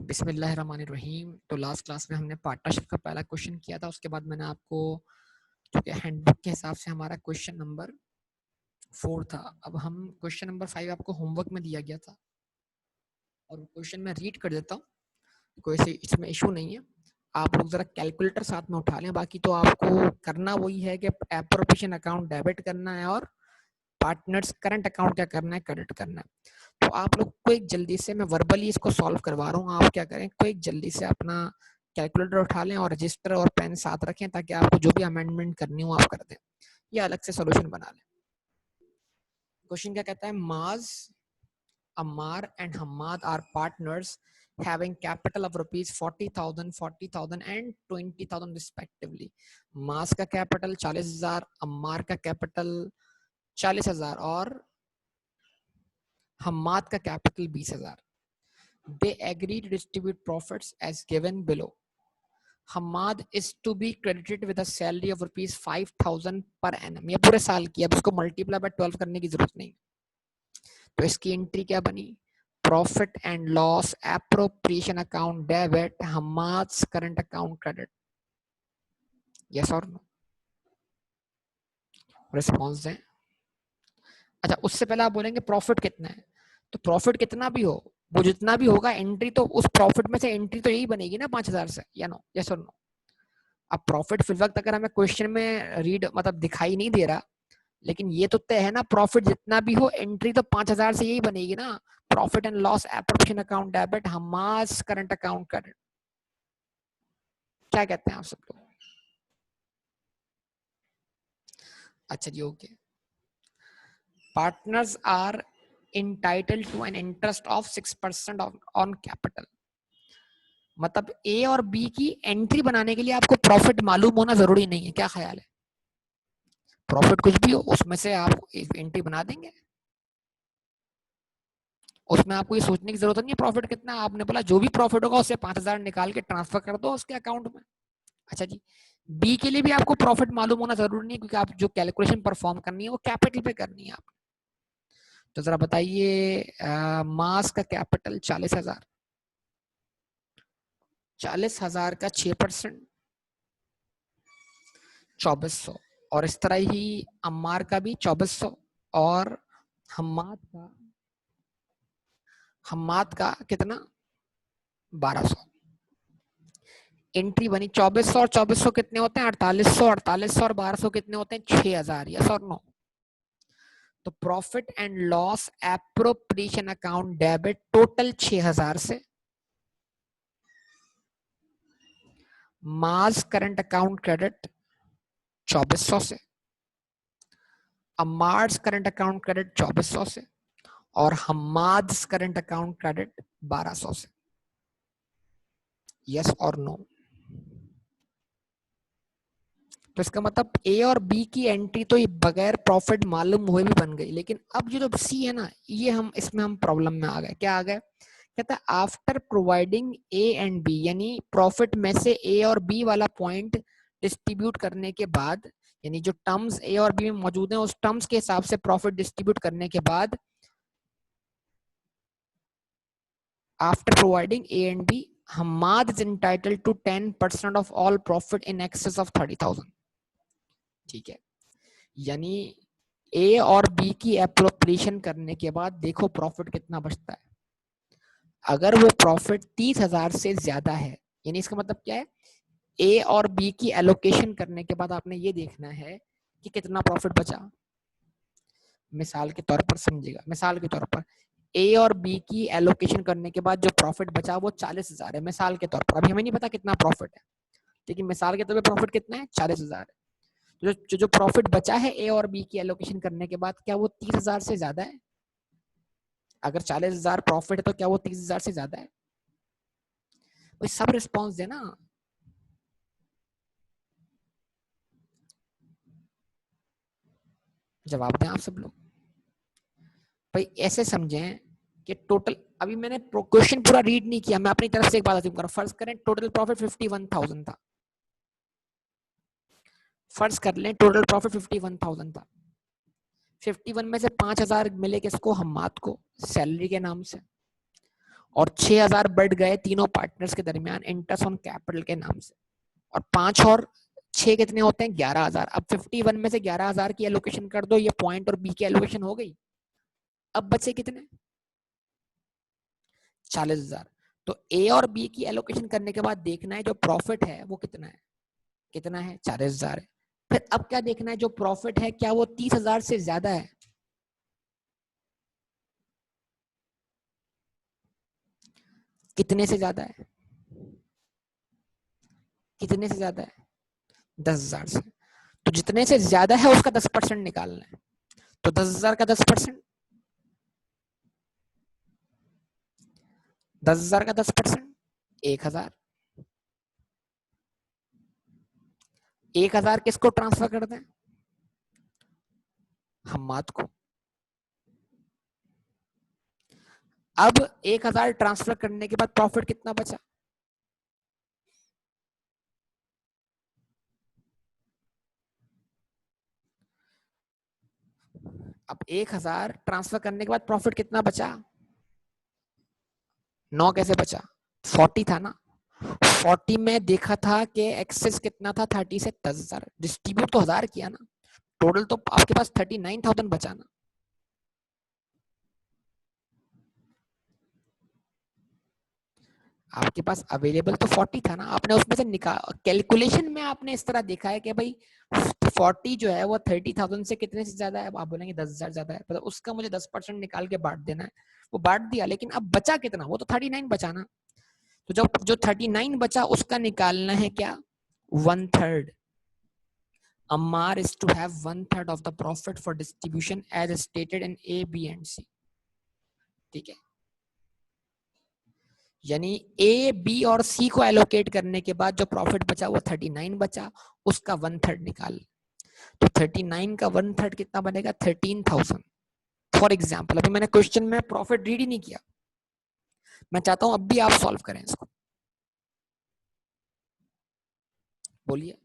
बिस्मिल्लाहिर्रहमानिर्रहीम। तो last class में हमने पार्टनरशिप का पहला क्वेश्चन किया था। उसके बाद मैंने आपको, जो कि हैंडबुक के हिसाब से हमारा क्वेश्चन नंबर 4 था, अब हम क्वेश्चन नंबर 5 आपको होमवर्क में दिया गया था और क्वेश्चन मैं रीड कर देता हूँ, कोई से इसमें इशू नहीं है। आप लोग जरा कैलकुलेटर साथ में उठा लें। बाकी तो आपको करना वही है कि एप्रोप्रिएशन अकाउंट डेबिट करना है और पार्टनर्स करंट अकाउंट क्या करना है, क्रेडिट करना है। तो आप लोग को एक जल्दी से, मैं वर्बली इसको सॉल्व करवा रहा हूँ, आप क्या करें, कोई एक जल्दी से अपना कैलकुलेटर उठा लें और रजिस्टर और पेन साथ रखें ताकि आपको जो भी अमेंडमेंट करनी हो आप कर दें या अलग से सॉल्यूशन बना लें। क्वेश्चन क्या कहता है, Maaz, Ammar and Hammad are partners having capital of rupees 40,000, 40,000 and 20,000 respectively. मास का कैपिटल 40,000, अम्मार का कैपिटल 40,000 और हम्माद का capital 20,000. They agree to distribute profits as given below. Hamad is to be credited with a salary of rupees 5,000 per annum. ये पूरे साल की, अब इसको मल्टीप्लाई बाय 12 करने की जरूरत नहीं। तो इसकी एंट्री क्या बनी, profit and loss appropriation account debit, हमाद्स करंट अकाउंट क्रेडिट। यस और नो, रिस्पॉन्स दें। अच्छा, उससे पहले आप बोलेंगे प्रॉफिट कितना है, तो प्रॉफिट कितना भी हो, वो जितना भी होगा एंट्री तो उस प्रॉफिट में से एंट्री तो यही बनेगी ना 5,000 से, या नो, यस और नो। अब प्रॉफिट फिल वक्त अगर हमें क्वेश्चन में रीड मतलब दिखाई नहीं दे रहा, लेकिन ये तो तय है ना, प्रॉफिट जितना भी हो एंट्री तो 5,000 से यही बनेगी ना। Profit and loss appropriation account debit, हमास करंट अकाउंट क्रेडिट। क्या कहते हैं आप सब लोग? अच्छा जी, okay. Partners are entitled to an interest of 6% on capital. मतलब ए और बी की एंट्री बनाने के लिए आपको प्रॉफिट मालूम होना जरूरी नहीं है, क्या ख्याल है? प्रॉफिट कुछ भी हो उसमें से आप एंट्री बना देंगे, उसमें आपको ये सोचने की जरूरत नहीं है प्रॉफिट कितना। आपने बोला जो भी प्रॉफिट होगा उससे 5,000 निकाल के ट्रांसफर कर दो उसके अकाउंट में। अच्छा जी, बी के लिए भी आपको प्रॉफिट मालूम होना जरूरी नहीं है, क्योंकि आप जो कैलकुलेशन परफॉर्म करनी है वो कैपिटल पे करनी है आप। तो जरा बताइए, मास का कैपिटल 40,000, 40,000 का 6% 2,400, और इस तरह ही अम्मार का भी 2,400 और हम्माद का कितना, 1,200। एंट्री बनी 2,400 और 2,400 कितने होते हैं, 4,800, 4,800 और 1,200 कितने होते हैं, 6,000। यस और नो? तो profit and loss appropriation account debit total 6,000 से, मास करंट अकाउंट क्रेडिट 2,400 से, अम्मार्स करंट अकाउंट क्रेडिट 2,400 से, और हम्माद्स करंट अकाउंट क्रेडिट 1,200 से। यस और नो? तो इसका मतलब ए और बी की एंट्री तो ये बगैर प्रॉफिट मालूम हुए भी बन गई, लेकिन अब जो सी है ना, ये इसमें हम प्रॉब्लम में आ गए। क्या आ गए? कहता है after providing A and B, यानी प्रॉफिट में से ए और बी वाला पॉइंट डिस्ट्रीब्यूट करने के बाद, यानी जो टर्म्स ए और बी में मौजूद हैं उस टर्म्स के हिसाब से प्रॉफिट डिस्ट्रीब्यूट करने के बाद, after providing A and B, Hammad is entitled to 10% of all profit in excess of 30,000। ठीक है, यानी ए और बी की एप्रोप्रिएशन करने के बाद देखो प्रॉफिट कितना बचता है। अगर वो प्रॉफिट 30,000 से ज्यादा है, यानी इसका मतलब क्या है, ए और बी की एलोकेशन करने के बाद आपने ये देखना है कि कितना प्रॉफिट बचा। मिसाल के तौर पर समझिएगा, मिसाल के तौर पर ए और बी की एलोकेशन करने के बाद जो प्रॉफिट बचा वो 40,000 है, मिसाल के तौर पर। अभी हमें नहीं पता कितना प्रॉफिट है, लेकिन मिसाल के तौर पर प्रॉफिट कितना है, 40,000 है। जो प्रॉफिट बचा है ए और बी की एलोकेशन करने के बाद, क्या वो 30,000 से ज्यादा है? अगर 40,000 प्रॉफिट है तो क्या वो 30,000 से ज्यादा है? भाई सब रिस्पॉन्स देना। जवाब दें आप सब लोग। भाई ऐसे समझें कि टोटल, अभी मैंने क्वेश्चन पूरा रीड नहीं किया, मैं अपनी तरफ से एक बात अज्यूम कर रहा हूं। फर्ज करें टोटल प्रॉफिट 51,000 था, फर्ज कर लें टोटल प्रॉफिट 51,000 था। 51 में से 5,000 मिले किसको, हम्माद को, सैलरी के नाम से, और 6,000 बढ़ गए तीनों पार्टनर्स के दरमियान इंटरेस्ट ऑन कैपिटल के नाम से, और 5 और 6 कितने होते हैं 11,000। अब 51 में से 11,000 की एलोकेशन कर दो, ये पॉइंट और बी की एलोकेशन हो गई। अब बचे कितने 40,000। तो ए और बी की एलोकेशन करने के बाद देखना है जो प्रॉफिट है वो कितना है, कितना है 40,000 है। फिर अब क्या देखना है जो प्रॉफिट है क्या वो 30,000 से ज्यादा है, कितने से ज्यादा है, कितने से ज्यादा है 10,000 से। तो जितने से ज्यादा है उसका 10% निकालना है। तो 10,000 का 10%, 10,000 का 10% 1,000। 1,000 किसको ट्रांसफर कर दें, हम्माद को। अब 1,000 ट्रांसफर करने के बाद प्रॉफिट कितना बचा, अब 1,000 ट्रांसफर करने के बाद प्रॉफिट कितना बचा, 9 कैसे बचा, 40 था ना। 40 में देखा था कि एक्सेस कितना था 30 से 10,000, डिस्ट्रीब्यूट तो 1,000 किया ना, टोटल तो आपके पास 39,000 बचा ना। आपके पास अवेलेबल तो 40 था ना, आपने उसमें से निकाल, कैलकुलेशन में आपने इस तरह देखा है कि भाई 40 जो है वो 30,000 से कितने से ज्यादा है, आप बोलेंगे 10,000 ज्यादा है, मतलब उसका मुझे 10% निकाल के बांट देना है, वो बांट दिया। लेकिन अब बचा कितना, वो तो 39 बचा ना। तो जब जो 39 बचा उसका निकालना है क्या, 1/3। Ammar is to have 1/3 of the profit for distribution as stated in A, B and C। ठीक है, यानी ए बी और सी को एलोकेट करने के बाद जो प्रॉफिट बचा वो 39 बचा, उसका 1/3 निकाल। तो 39 का 1/3 कितना बनेगा 13,000। फॉर एग्जाम्पल अभी मैंने क्वेश्चन में प्रॉफिट रीड ही नहीं किया, मैं चाहता हूं अब भी आप सॉल्व करें इसको। बोलिए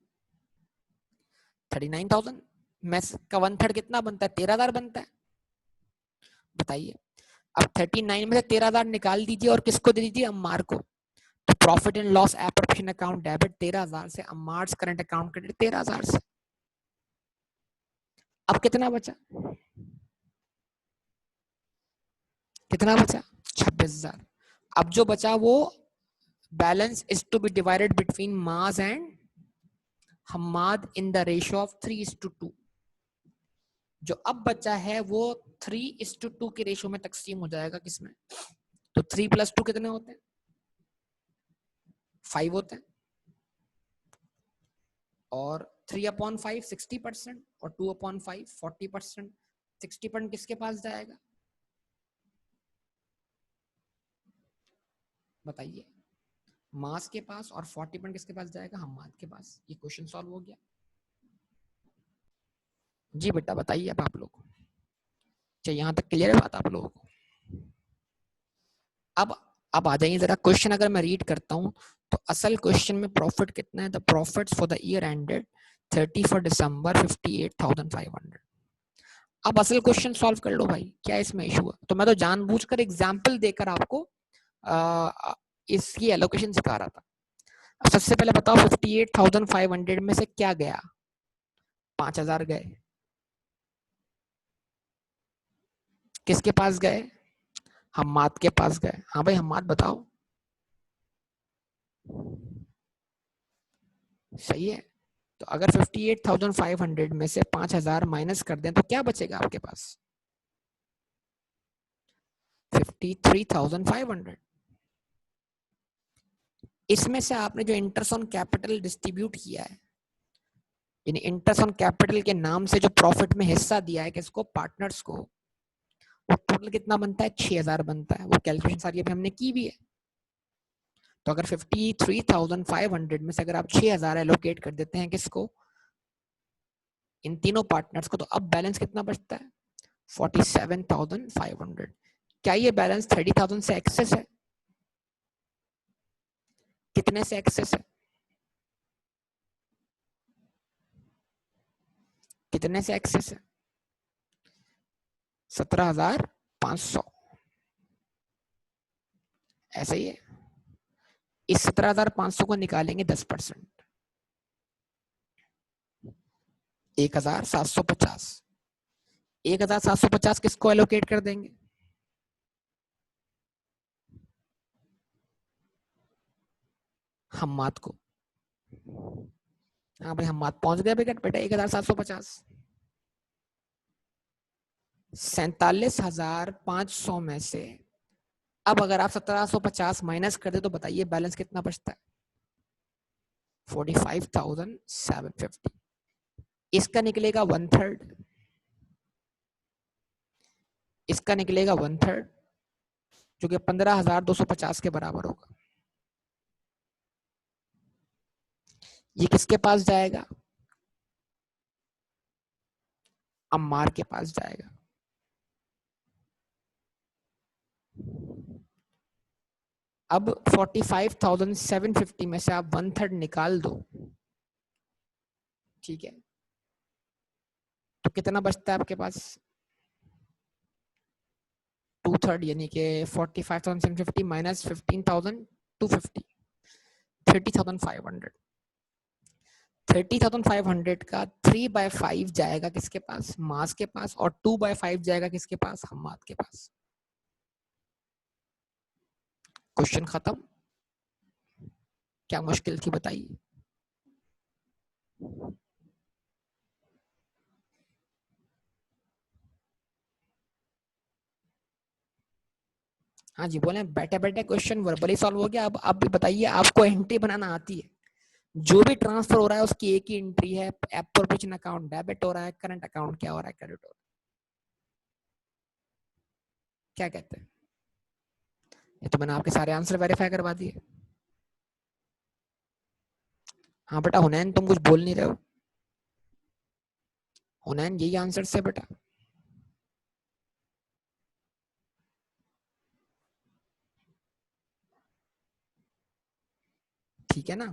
39,000 में का 1/3 कितना बनता है, 13,000 बनता है, बताइए। अब 39 में से 13,000 निकाल दीजिए और किसको दे दीजिए, अम्मार को। तो profit and loss appropriation account debit 13,000 से, अम्मार्स करंट अकाउंट क्रेडिट 13,000 से। अब कितना बचा, कितना बचा 26,000। अब जो बचा वो balance is to be divided between Maaz and Hammad in the ratio of 3:2। जो अब बचा है वो 3:2 के रेशियो में तकसीम हो जाएगा किसमें, तो 3 + 2 कितने होते हैं, 5 होते हैं। और 3/5 60% और 2/5 40%। 60% किसके पास जाएगा, बताइए, मास के पास। और 40% किसके पास जाएगा, हम्माद के पास। ये क्वेश्चन सॉल्व हो गया। जी बेटा बताइए अब आप लोग, चाहिए यहाँ तक क्लियर है बात आप लोगों को। अब आ जाइए जरा क्वेश्चन अगर मैं रीड करता हूँ तो असल क्वेश्चन में प्रॉफिट कितना है, the profits for the year ended 31 दिसंबर 58,500। अब असल क्वेश्चन सॉल्व कर लो भाई, क्या इसमें इशू है। तो मैं तो जानबूझकर एग्जाम्पल देकर आपको इसकी एलोकेशन सिखा रहा था। अब सबसे पहले बताओ 58,500 में से क्या गया, 5,000 गए, किसके पास गए, हम्माद के पास गए। हाँ भाई हम्माद बताओ, सही है। तो अगर 58,500 में से 5,000 माइनस कर दें तो क्या बचेगा आपके पास, 53,500। इसमें से आपने जो इंटरेस्ट ऑन कैपिटल डिस्ट्रीब्यूट किया है, यानी इंटरेस्ट ऑन कैपिटल के नाम से जो प्रॉफिट में हिस्सा दिया है किसको, पार्टनर्स को, वो टोटल कितना बनता है 6,000 बनता है। वो कैलकुलेशन सारी अभी हमने की भी है। तो अगर 53,500 में से अगर आप 6,000 एलोकेट कर देते हैं किसको, इन तीनों पार्टनर्स को, तो अब बैलेंस कितना बचता है 47,500। क्या ये बैलेंस 30,000 से एक्सेस है, कितने से एक्सेस है, कितने से एक्सेस है, 17,500। ऐसा ही है। इस 17,500 को निकालेंगे 10%, 1,750। 1,750 किसको एलोकेट कर देंगे? हम्माद को। हाँ भाई, हम्माद पहुंच गए बेटा 1,750। 47,500 में से अब अगर आप 1,750 माइनस कर दे तो बताइए बैलेंस कितना बचता है? 45,750। इसका निकलेगा 1/3, इसका निकलेगा 1/3, जो कि 15,250 के बराबर होगा। ये किसके पास जाएगा? अम्मार के पास जाएगा। अब 45,750 में से आप 1/3 निकाल दो, ठीक है, तो कितना बचता है आपके पास? 2/3, यानी कि 45,750 माइनस 15,250, 30,500। 30,500 का 3/5 जाएगा किसके पास? मास के पास, और 2/5 जाएगा किसके पास? हम्माद के पास। क्वेश्चन खत्म। क्या मुश्किल थी बताइए? हाँ जी बोले। बैठे बैठे क्वेश्चन वर्बली सॉल्व हो गया। अब आप भी बताइए, आपको एंट्री बनाना आती है? जो भी ट्रांसफर हो रहा है उसकी एक ही एंट्री है, एप्रोप्रिएशन अकाउंट डेबिट हो रहा है, करंट अकाउंट क्या हो रहा है? क्रेडिट हो रहा है। क्या कहते हैं? ये तो मैंने आपके सारे आंसर वेरीफाई करवा दिए। हाँ बेटा हुनैन, तुम कुछ बोल नहीं रहे हो। हुनैन यही आंसर से बेटा। ठीक है ना?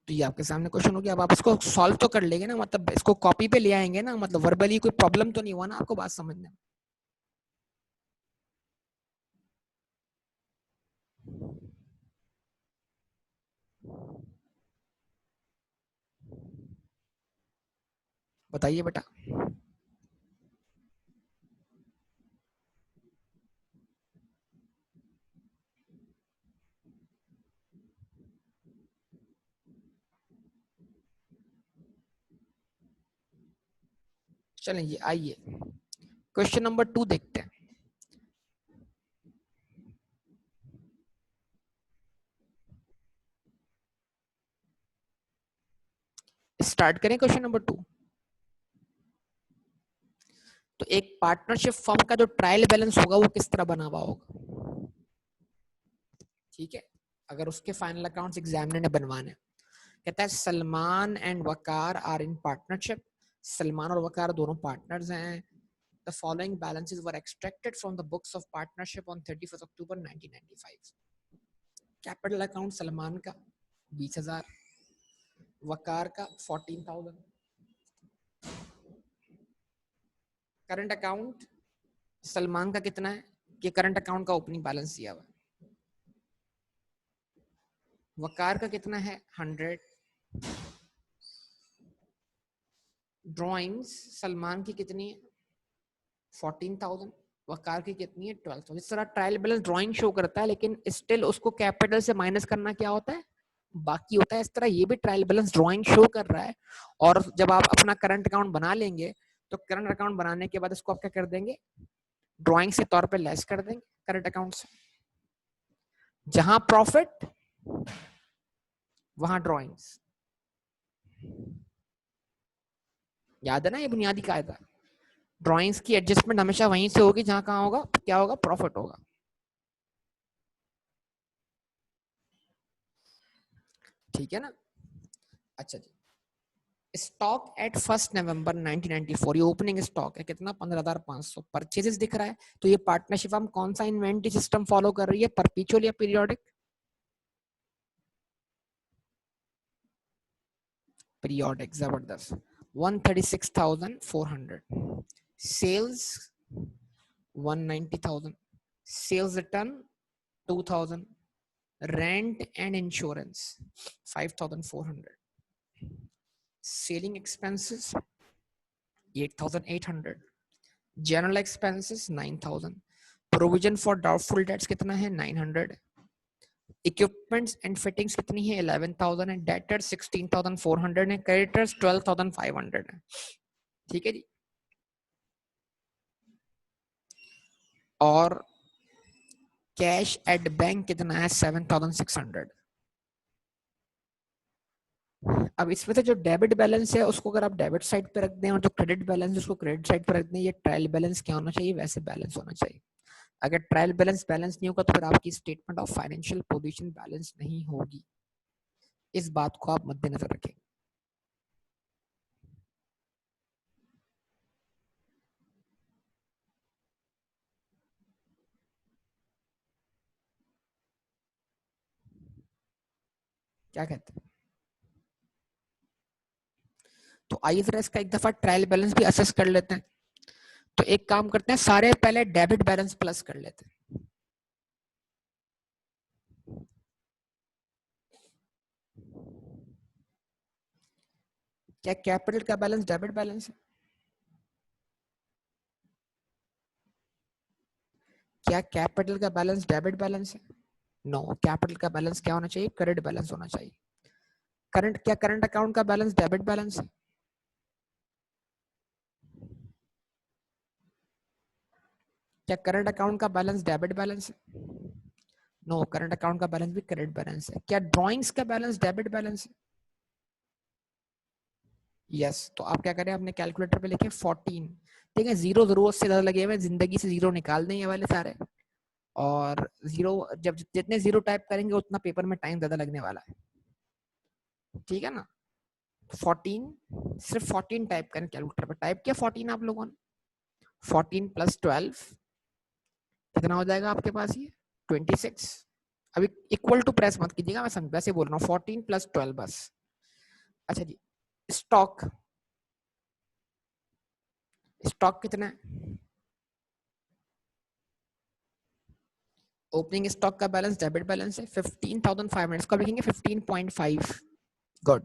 तो ये आपके सामने क्वेश्चन हो गया। अब आप इसको सॉल्व तो कर लेंगे ना, मतलब इसको कॉपी पे ले आएंगे ना, मतलब वर्बली कोई प्रॉब्लम तो नहीं हुआ ना आपको बात समझने में? बताइए बेटा। चलिए आइए क्वेश्चन नंबर 2 देखते हैं। स्टार्ट करें क्वेश्चन नंबर 2। तो एक पार्टनरशिप फर्म का जो ट्रायल बैलेंस होगा वो किस तरह बना हुआ होगा? ठीक है, अगर उसके फाइनल अकाउंट्स एग्जामिनर ने बनवाने, कहता है Salman and Waqar are in partnership. Salman और वकार दोनों पार्टनर्स हैं। The following balances were extracted from the books of partnership on 31st October 1995. Capital account Salman का 20,000, वकार का 14,000। करंट अकाउंट सलमान का कितना है? कि करंट अकाउंट का ओपनिंग बैलेंस दिया हुआ है। वकार का कितना है? 100। ड्राइंग्स सलमान की कितनी है? 14,000। वकार की कितनी है? 12,000। इस तरह ट्रायल बैलेंस ड्राइंग शो करता है, लेकिन स्टिल उसको कैपिटल से माइनस करना क्या होता है? बाकी होता है। इस तरह ये भी ट्रायल बैलेंस ड्राइंग शो कर रहा है। और जब आप अपना करंट अकाउंट बना लेंगे तो करंट अकाउंट बनाने के बाद इसको आप क्या कर देंगे? ड्राइंग्स के तौर पे लेस कर देंगे करंट अकाउंट से। जहां प्रॉफिट वहां ड्राइंग्स। याद है ना ये बुनियादी कायदा? ड्राइंग्स की एडजस्टमेंट हमेशा वहीं से होगी जहां कहां होगा? क्या होगा? प्रॉफिट होगा। ठीक है ना? अच्छा जी। स्टॉक एट 1 नवंबर 1994, ये ओपनिंग स्टॉक है कितना? 15,500। परचेजेस दिख रहा है, तो ये पार्टनरशिप हम कौन सा इन्वेंटरी सिस्टम फॉलो कर रही है? परपेचुअल या पीरियोडिक? पीरियोडिक। जबरदस्त। 136,400. Sales 190,000. Sales return 2,000. Rent and insurance 5,400. Selling expenses 8,800. General expenses 9,000. Provision for doubtful debts कितना है 900. Equipments and fittings कितनी है 11,000 है. Debtors 16,400 है. Creditors 12,500 है. ठीक है जी. और कैश एट बैंक कितना है 7,600. अब इसमें से जो डेबिट बैलेंस है उसको अगर आप डेबिट साइड पे रख दें और जो क्रेडिट बैलेंस है उसको क्रेडिट साइड पे रख दें, ये ट्रायल बैलेंस क्या होना चाहिए, वैसे बैलेंस होना चाहिए. अगर ट्रायल बैलेंस नहीं होगा तो फिर आपकी statement of financial position balance नहीं होगी. इस बात को आप मद्देनजर रखें. क्या कहते हैं? तो आइए जरा इसका एक दफा ट्रायल बैलेंस भी असेस कर लेते हैं. तो एक काम करते हैं, सारे पहले डेबिट बैलेंस प्लस कर लेते हैं. क्या कैपिटल का बैलेंस डेबिट बैलेंस है? क्या कैपिटल का बैलेंस डेबिट बैलेंस है? नो. कैपिटल का बैलेंस क्या होना चाहिए, क्रेडिट बैलेंस होना चाहिए. करंट अकाउंट का बैलेंस डेबिट बैलेंस है? क्या करंट अकाउंट का बैलेंस डेबिट बैलेंस है? नो. करंट अकाउंट का बैलेंस भी क्रेडिट बैलेंस है. क्या ड्राइंग्स का बैलेंस डेबिट बैलेंस है? यस. तो आप क्या करें, अपने कैलकुलेटर पे लिखें 14. ठीक है, जीरो जरूरत से ज्यादा लगे हुए, जिंदगी से जीरो निकाल दें ये वाले सारे. और जीरो, जब जितने जीरो टाइप करेंगे उतना पेपर में टाइम ज्यादा लगने वाला है. ठीक है ना. 14, सिर्फ 14 टाइप करें कैलकुलेटर पर. टाइप किया 14 आप लोगों ने. 14 प्लस 12 कितना हो जाएगा आपके पास, ये 26. अभी इक्वल टू प्रेस मत कीजिएगा, मैं समझ वैसे बोल रहा हूँ. 14 प्लस 12 बस. अच्छा जी. स्टॉक कितना है? ओपनिंग स्टॉक का बैलेंस डेबिट बैलेंस है 15,500. इसको लिखेंगे 15.5. गुड.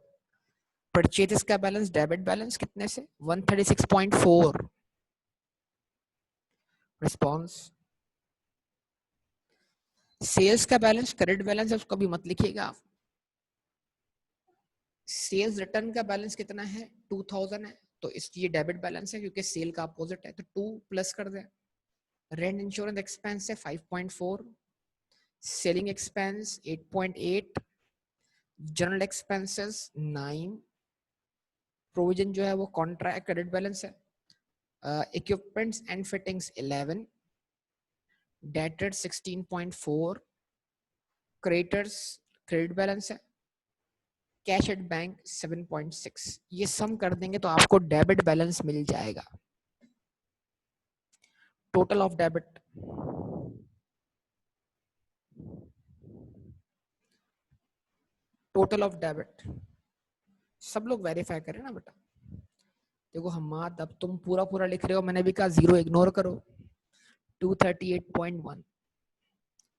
परचेजेस का बैलेंस डेबिट बैलेंस कितने से 136.4. रिस्पॉन्स. सेल्स का बैलेंस क्रेडिट बैलेंस है, उसको भी मत लिखिएगा. सेल्स रिटर्न का बैलेंस कितना है 2,000 है, तो इसलिए डेबिट बैलेंस है क्योंकि सेल का अपोजिट है, तो 2 प्लस कर दें. रेंट इंश्योरेंस एक्सपेंस है 5.4. Selling expense 8.8. General expenses 9. Provision जो है वो कॉन्ट्रैक्ट क्रेडिट बैलेंस है. Equipments and fittings 11. Debtors 16.4. Creditors credit balance है. Cash at bank 7.6. ये सम कर देंगे तो आपको डेबिट बैलेंस मिल जाएगा. टोटल ऑफ डेबिट सब लोग वेरीफाई करें ना बेटा. देखो हम अब तुम पूरा लिख रहे हो, मैंने भी कहा जीरो इग्नोर करो. 238.1.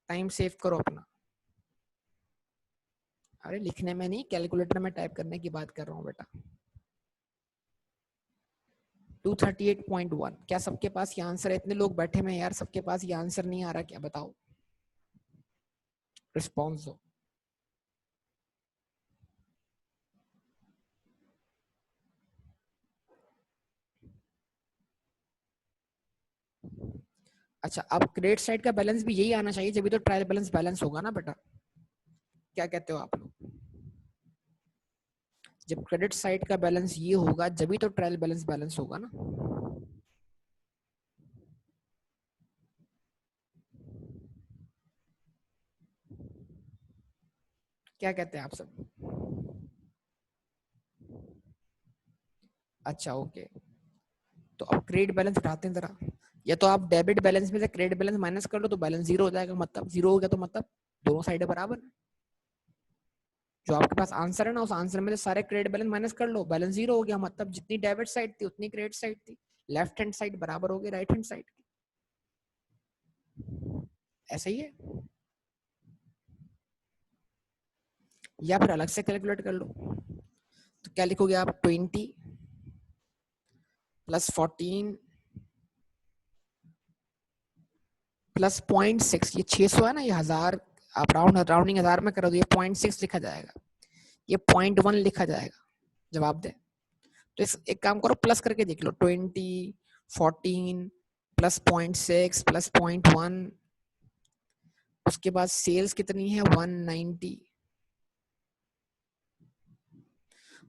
टाइम सेव करो अपना. अरे लिखने में नहीं, कैलकुलेटर में टाइप करने की बात कर रहा हूँ बेटा. 238.1. क्या सबके पास ये आंसर है? इतने लोग बैठे में यार, सबके पास ये आंसर नहीं आ रहा, क्या बताओ? रिस्पॉन्स दो. अच्छा, अब क्रेडिट साइड का बैलेंस भी यही आना चाहिए, जब तो ट्रायल बैलेंस होगा ना बेटा. क्या कहते हो आप लोग? जब क्रेडिट साइड का बैलेंस ये होगा जब तो ट्रायल बैलेंस होगा ना. क्या कहते हैं आप सब? अच्छा ओके. तो अब क्रेडिट बैलेंस उठाते हैं जरा. या तो आप डेबिट बैलेंस में से क्रेडिट बैलेंस माइनस कर लो तो बैलेंस जीरो हो जाएगा. मतलब जीरो हो गया तो मतलब दोनों साइड बराबर. जो आपके पास आंसर है ना, उस आंसर में से सारे क्रेडिट बैलेंस माइनस कर लो, बैलेंस जीरो हो गया। मतलब जितनी डेबिट साइड थी उतनी क्रेडिट साइड थी, लेफ्ट हैंड साइड बराबर हो गई राइट हैंड साइड की। ऐसा ही है, या फिर अलग से कैलकुलेट कर लो। तो क्या लिखोगे आप, 20 प्लस 14 प्लस 0.6, ये 600 है ना, ये 1000, आप राउंडिंग 1000 में करो तो ये 0.6 लिखा जाएगा, ये 0.1 लिखा जाएगा जवाब दे। तो इस एक काम करो, प्लस करके देख लो, 20 14 प्लस 0.6 प्लस 0.1, उसके बाद सेल्स कितनी है 190,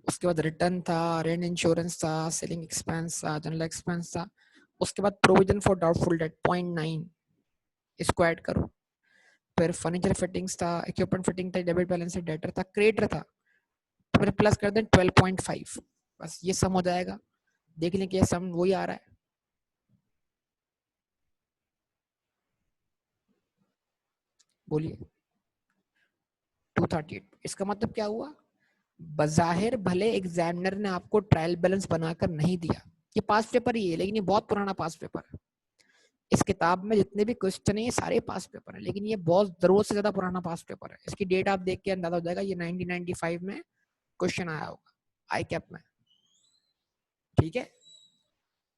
उसके बाद रिटर्न था, रेंट इंश्योरेंस था, सेलिंग एक्सपेंस था, जनरल एक्सपेंस था, उसके बाद प्रोविजन फॉर डाउटफुल डेट 0.9, इसको ऐड करो। फिर फर्नीचर फिटिंग्स था, इक्विपमेंट फिटिंग था, डेबिट बैलेंस है, डेटर था, क्रेडिटर था, तो फिर प्लस कर दें 12.5, बस ये सम हो जाएगा। देख लें कि सम वही आ रहा है। बोलिए 238, इसका मतलब क्या हुआ, बजाहिर भले एग्जामिनर ने आपको ट्रायल बैलेंस बनाकर नहीं दिया, ये पास पेपर ही है, लेकिन ये बहुत पुराना पास पेपर है। इस किताब में जितने भी क्वेश्चन है ये सारे पास पेपर है, लेकिन ये बहुत जरूरत से ज्यादा पुराना पास पेपर है। इसकी डेट आप देख के अंदाजा हो जाएगा, ये 1995 में क्वेश्चन आया होगा आई कैप में। ठीक है,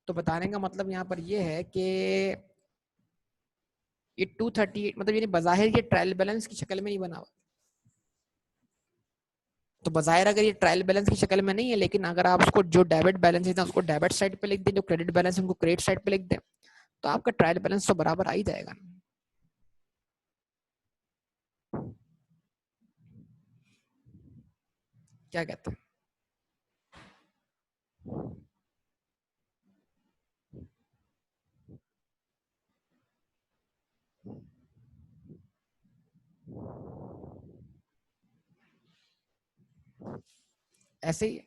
तो बताने का मतलब यहाँ पर ये है कि ये 238 मतलब ये बजाहिर ये ट्रायल बैलेंस की शक्ल में नहीं बना हुआ। तो बजाहिर अगर ये ट्रायल बैलेंस की शक्ल में नहीं है, लेकिन अगर आप उसको जो डेबिट बैलेंस है उसको डेबिट साइड पे लिख दें, जो क्रेडिट बैलेंस है उनको क्रेडिट साइड पे लिख दें, तो आपका ट्रायल बैलेंस तो बराबर आ ही जाएगा। क्या कहते हैं? ऐसे ही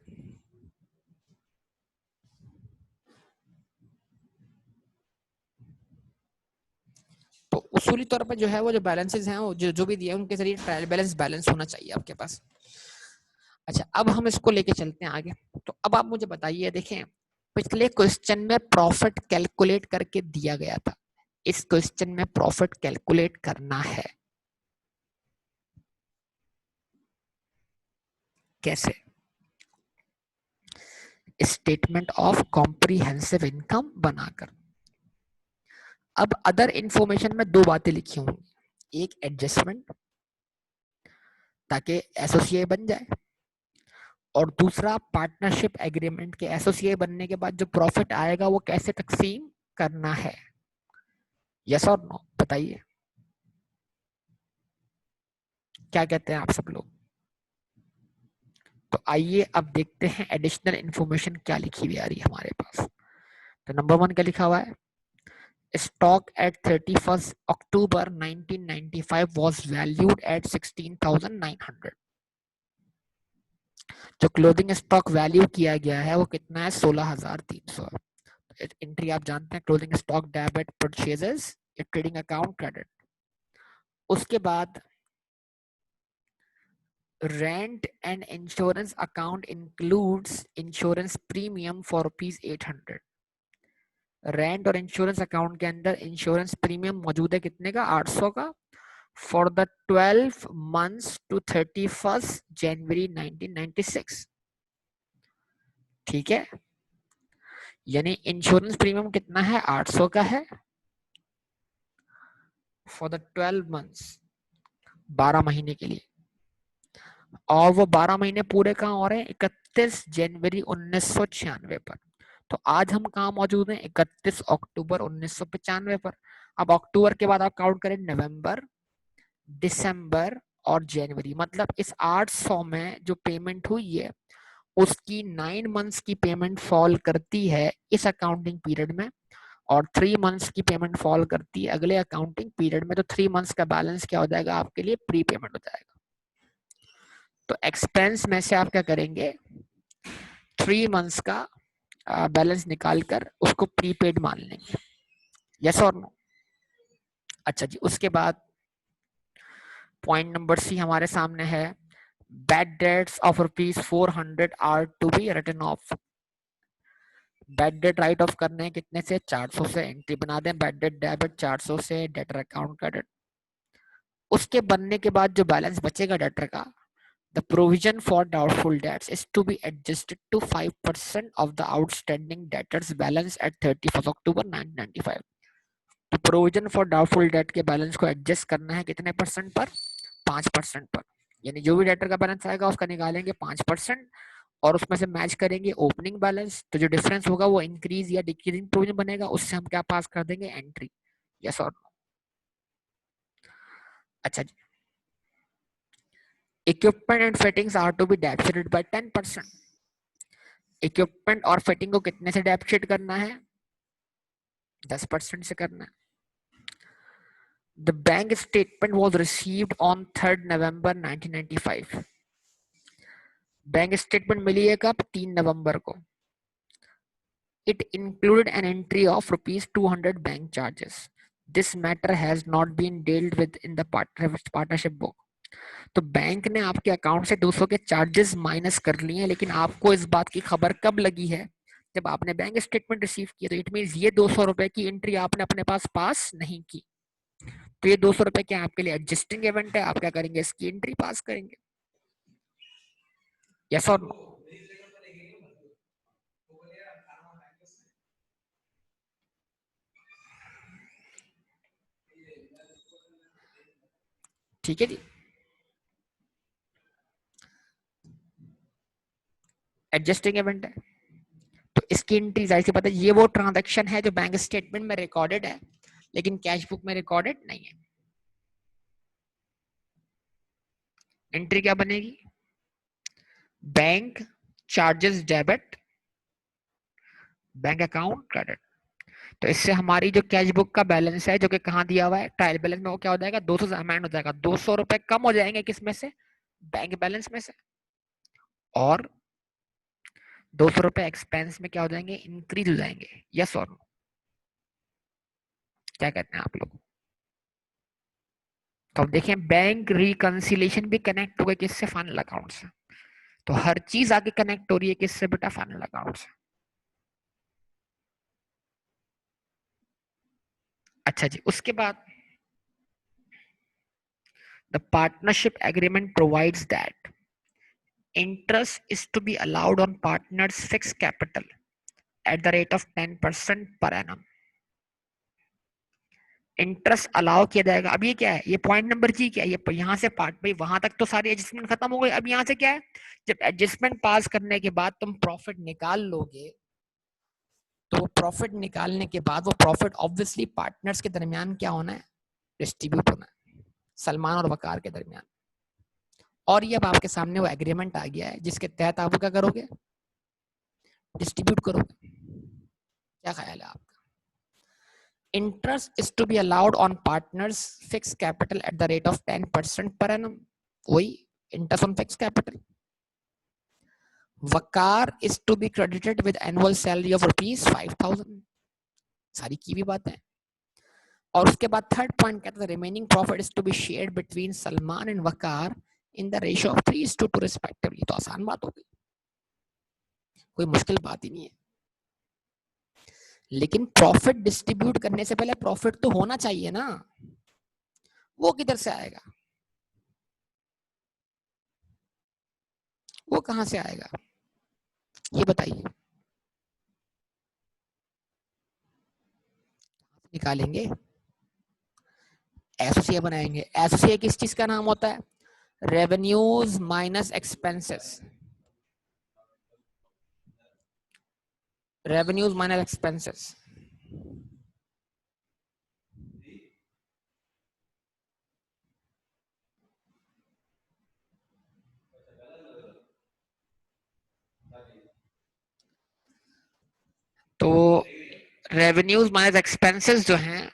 तो उसूली तौर पर जो है वो जो बैलेंसेस हैं वो जो भी दिए उनके जरिए ट्रायल बैलेंस होना चाहिए आपके पास। अच्छा, अब हम इसको लेके चलते हैं आगे। तो अब आप मुझे बताइए, देखें पिछले क्वेश्चन में प्रॉफिट कैलकुलेट करके दिया गया था, इस क्वेश्चन में प्रॉफिट कैलकुलेट करना है, कैसे? स्टेटमेंट ऑफ कॉम्प्रिहेंसिव इनकम बनाकर। अब अदर इंफॉर्मेशन में दो बातें लिखी होंगी, एक एडजस्टमेंट ताकि एसोसिएट बन जाए, और दूसरा पार्टनरशिप एग्रीमेंट के एसोसिएट बनने के बाद जो प्रॉफिट आएगा वो कैसे तकसीम करना है। यस और नो बताइए, क्या कहते हैं आप सब लोग? तो आइए अब देखते हैं एडिशनल इंफॉर्मेशन क्या लिखी हुई आ रही है हमारे पास। तो नंबर 1 क्या लिखा हुआ है, stock at 31 October 1995 was valued at 16,900। जो क्लोजिंग स्टॉक वैल्यू किया गया है वो कितना है, 16,300। एंट्री आप जानते हैं, closing stock debit purchases trading account credit. उसके बाद rent and insurance account includes insurance premium for ₹800। Rent और इंश्योरेंस अकाउंट के अंदर इंश्योरेंस प्रीमियम मौजूद है कितने का, 800 का, for the 12 months to 31 January 1996। ठीक है, यानी इंश्योरेंस प्रीमियम कितना है, 800 का है, फॉर द 12 months, 12 महीने के लिए। और वो 12 महीने पूरे कहाँ हो रहे हैं, 31 जनवरी 1996 पर। तो आज हम कहाँ मौजूद हैं, 31 अक्टूबर 1995 पर। अब अक्टूबर के बाद आप काउंट करें नवंबर, दिसंबर और जनवरी, मतलब इस 800 में जो पेमेंट हुई है उसकी 9 मंथ्स की पेमेंट फॉल करती है इस अकाउंटिंग पीरियड में, और 3 मंथ्स की पेमेंट फॉल करती है अगले अकाउंटिंग पीरियड में। तो 3 मंथ्स का बैलेंस क्या हो जाएगा आपके लिए, प्री पेमेंट हो जाएगा। तो एक्सपेंस में से आप क्या करेंगे, 3 मंथ्स का बैलेंस निकालकर उसको प्रीपेड मान लेंगे। यस और नो? अच्छा जी, उसके बाद पॉइंट नंबर सी हमारे सामने है, Bad debts of rupees 400 are to be written off. Bad debt right of करने हैं कितने से 400 से एंट्री बना दें बैड डेट डेबिट 400 से डेटर अकाउंट क्रेडिट उसके बनने के बाद जो बैलेंस बचेगा डेटर का the provision for doubtful debts is to be adjusted to 5% of the outstanding debtors balance at 31st October 1995 तो प्रोविजन फॉर डाउटफुल डेट के बैलेंस को एडजस्ट करना है कितने परसेंट पर 5% पर यानी जो भी डेटर का बैलेंस आएगा उसका निकालेंगे 5% और उसमें से मैच करेंगे ओपनिंग बैलेंस तो जो डिफरेंस होगा वो इंक्रीज या डिक्रीजिंग प्रोविजन बनेगा उससे हम क्या पास कर देंगे एंट्री यस और नो अच्छा जी equipment and fittings are to be debited by 10% equipment और फिटिंग को कितने से डेबिट करना है 10% से करना है The bank statement was received on 3rd November 1995 bank statement मिली है कब 3 नवंबर को It included an entry of rupees 200 bank charges. This matter has not been dealt with in the partnership book. तो बैंक ने आपके अकाउंट से 200 के charges minus कर लिए हैं लेकिन आपको इस बात की खबर कब लगी है जब आपने बैंक स्टेटमेंट रिसीव किया तो इट मींस ये 200 रुपए की एंट्री आपने अपने पास नहीं की तो ये 200 रुपए क्या आपके लिए एडजस्टिंग इवेंट है आप क्या करेंगे इसकी एंट्री पास करेंगे यस और नो ठीक है जी एडजस्टिंग इवेंट है तो इसकी एंट्री जाहिर सी बात है ये वो ट्रांजैक्शन है जो बैंक स्टेटमेंट में रिकॉर्डेड है लेकिन कैश बुक में रिकॉर्डेड नहीं है एंट्री क्या बनेगी bank charges debit bank account credit तो इससे हमारी जो कैश बुक का बैलेंस है जो कि कहाँ दिया हुआ है ट्रायल बैलेंस में वो क्या हो जाएगा 200 से अमाउंट हो जाएगा 200 रुपए कम हो जाएंगे किस में से बैंक बैलेंस में से और 200 रुपए एक्सपेंस में क्या हो जाएंगे इंक्रीज हो जाएंगे यस और नो क्या कहते हैं आप लोग तो अब देखें बैंक रिकंसिलेशन भी कनेक्ट हो गए किससे फाइनल अकाउंट से तो हर चीज आगे कनेक्ट हो रही है किससे बेटा फाइनल अकाउंट से अच्छा जी उसके बाद the partnership agreement provides that interest is to be allowed on partners fixed capital at the rate of 10% per annum interest allow किया जाएगा अब ये क्या है ये पॉइंट नंबर जी क्या है ये यहाँ से पार्ट भाई वहां तक तो सारी एडजस्टमेंट खत्म हो गई अब यहाँ से क्या है जब एडजस्टमेंट पास करने के बाद तुम प्रॉफिट निकाल लोगे तो वो प्रॉफिट निकालने के बाद वो प्रॉफिट ऑब्वियसली पार्टनर्स के दरमियान क्या होना है डिस्ट्रीब्यूट होना है सलमान और वकार के दरमियान और ये अब आपके सामने वो एग्रीमेंट आ गया है जिसके तहत आप क्या करोगे डिस्ट्रीब्यूट करोगे क्या ख्याल है आपका interest is to be allowed on partners fixed capital at the rate of 10% per annum वही interest on fixed capital Waqar is to be credited with annual salary of rupees 5000 सारी की भी बात है और उसके बाद थर्ड पॉइंट कहता है remaining profit is to be shared between Salman and Waqar in the ratio of 3:2 respectively तो आसान बात हो गई कोई मुश्किल बात ही नहीं है लेकिन प्रॉफिट डिस्ट्रीब्यूट करने से पहले प्रॉफिट तो होना चाहिए ना वो किधर से आएगा वो कहां से आएगा ये बताइए निकालेंगे एसोसिए बनाएंगे एसोसिए किस चीज का नाम होता है revenues minus expenses revenues minus expenses तो रेवेन्यूज माइनस एक्सपेंसेस जो हैं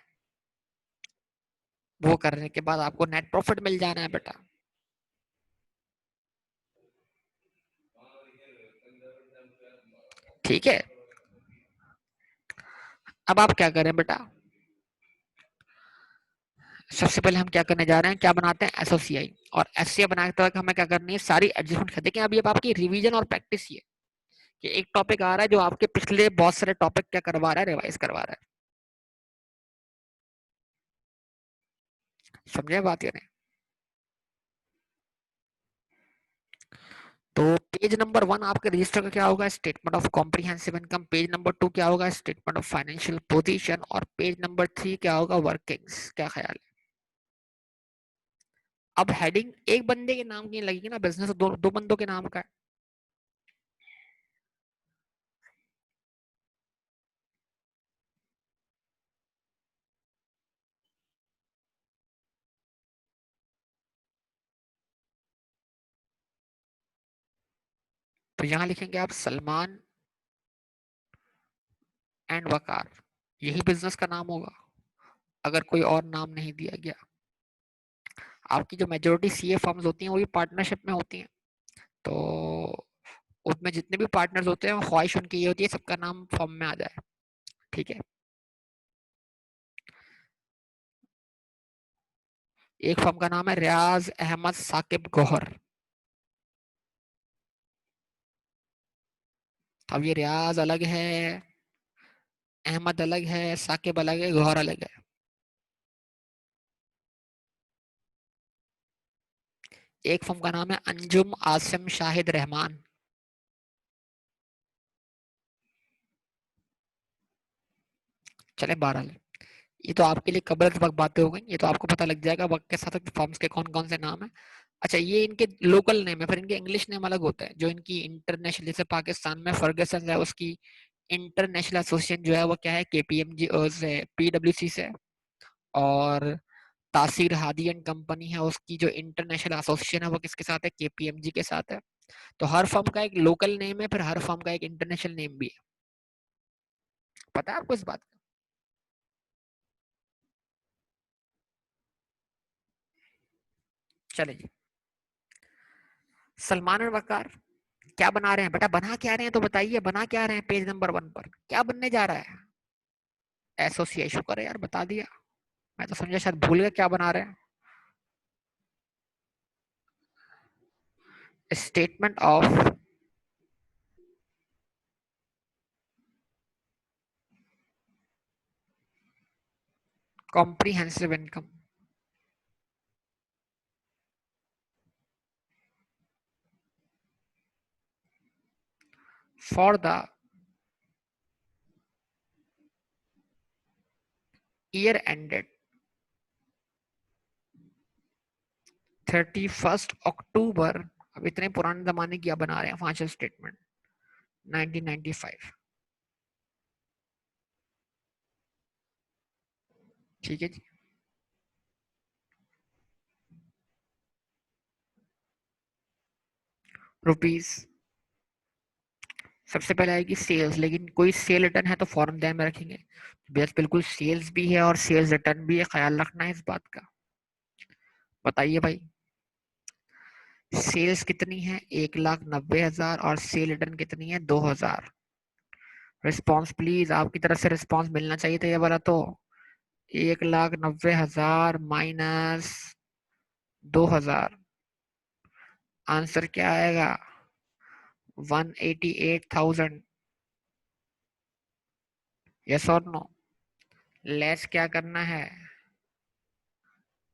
वो करने के बाद आपको नेट प्रॉफिट मिल जाना है बेटा ठीक है अब आप क्या करें बेटा सबसे पहले हम क्या करने जा रहे हैं, क्या बनाते हैं, एसओसीआई। और एससीआई बनाते वक्त हमें क्या करनी है, सारी एडजस्टमेंट कर देंगे। अभी अब आपकी रिवीजन और प्रैक्टिस ये कि एक टॉपिक आ रहा है जो आपके पिछले बहुत सारे टॉपिक क्या करवा रहा है, रिवाइज करवा रहा है। समझे बात ये नहीं? तो पेज नंबर 1 आपके रजिस्टर का क्या होगा, statement of comprehensive income. Page number 2 क्या होगा, स्टेटमेंट ऑफ फाइनेंशियल पोजीशन। और पेज नंबर 3 क्या होगा, वर्किंग्स। क्या ख्याल है? अब हेडिंग एक बंदे के नाम की लगेगी ना, बिजनेस दो दो बंदों के नाम का है। तो यहाँ लिखेंगे आप सलमान एंड वकार, यही बिजनेस का नाम होगा अगर कोई और नाम नहीं दिया गया। आपकी जो मेजोरिटी सीए फर्म्स होती हैं वो भी पार्टनरशिप में होती हैं, तो उसमें जितने भी पार्टनर्स होते हैं ख्वाहिश उनकी ये होती है सबका नाम फर्म में आ जाए। ठीक है। एक फर्म का नाम है रियाज अहमद साकिब गौहर। अब ये रियाज अलग है, अहमद अलग है, साकिब अलग है, गौहर अलग है। एक फर्म का नाम है अंजुम आसिम शाहिद रहमान। चले 12। ये तो आपके लिए कबल की वक्त बातें हो गई, ये तो आपको पता लग जाएगा वक्त के साथ फर्म्स के कौन कौन से नाम है। अच्छा, ये इनके लोकल नेम है, फिर इनके इंग्लिश नेम अलग होता है। जो इनकी इंटरनेशनल, जैसे पाकिस्तान में फर्गसन है, उसकी इंटरनेशनल एसोसिएशन जो है वो क्या है, केपीएमजी से, पीडब्ल्यूसी से। और तासीर हादी एंड कंपनी है, उसकी जो इंटरनेशनल एसोसिएशन है वो किसके साथ है, केपीएमजी के साथ है। तो हर फर्म का एक लोकल नेम है, फिर हर फर्म का एक इंटरनेशनल नेम भी है। पता है आपको इस बात का? चलिए, सलमान और वकार क्या बना रहे हैं बेटा, बना क्या रहे हैं तो बताइए, बना क्या रहे हैं? पेज नंबर 1 पर क्या बनने जा रहा है? एसोसिएशन। शुक्र है यार बता दिया, मैं तो समझा शायद भूल गया क्या बना रहे हैं। Statement of comprehensive income for the year ended 31 अक्टूबर। अब इतने पुराने जमाने की आप बना रहे हैं फाइनेंशियल स्टेटमेंट, 1995। ठीक है जी। रुपीज। सबसे पहले आएगी सेल्स, लेकिन कोई सेल रिटर्न है तो फौरन ध्यान में रखेंगे, बस बिल्कुल सेल्स भी है और सेल्स रिटर्न भी है, ख्याल रखना है इस बात का। बताइए भाई, सेल्स कितनी है, 1,90,000, और सेल रिटर्न कितनी है, 2,000। रिस्पॉन्स प्लीज, आपकी तरफ से रिस्पॉन्स मिलना चाहिए था ये वाला तो। 1,90,000 माइनस 2,000, आंसर क्या आएगा, 188,000। यस और नो? लेस क्या करना है,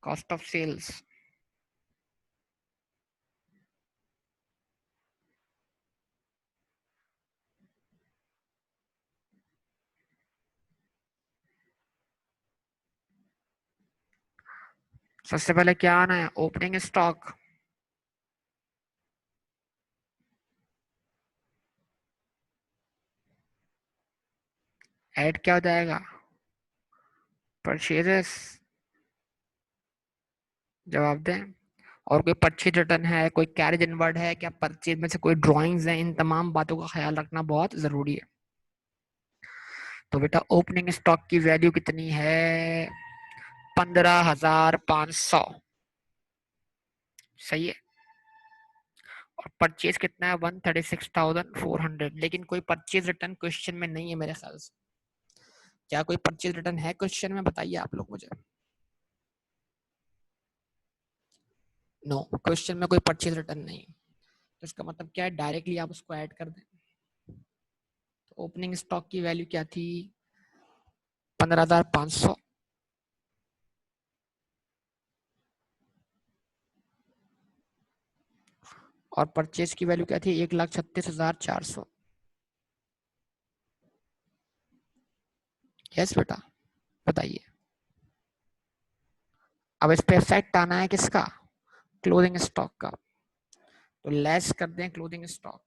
कॉस्ट ऑफ सेल्स। सबसे पहले क्या आना है, ओपनिंग स्टॉक। ऐड क्या हो जाएगा, परचेजेस। जवाब दें। और कोई परचेज रिटर्न है, कोई कैरेज इनवर्ड है क्या, परचेज में से कोई ड्राइंग्स हैं, इन तमाम बातों का ख्याल रखना बहुत जरूरी है। तो बेटा ओपनिंग स्टॉक की वैल्यू कितनी है, 15,500। सही है। और परचेज कितना है, 136,400। लेकिन कोई परचेज रिटर्न क्वेश्चन में नहीं है मेरे ख्याल से। क्या कोई परचेज रिटर्न है क्वेश्चन में, बताइए आप लोग मुझे। नो, क्वेश्चन में कोई परचेज रिटर्न नहीं, तो इसका मतलब क्या है, डायरेक्टली आप उसको ऐड कर दें। तो ओपनिंग स्टॉक की वैल्यू क्या थी, 15,500, और परचेज की वैल्यू क्या थी, 1,36,400। यस बेटा, बताइए। अब इस पे इफेक्ट आना है किसका, क्लोजिंग स्टॉक का, तो लेस कर दें क्लोजिंग स्टॉक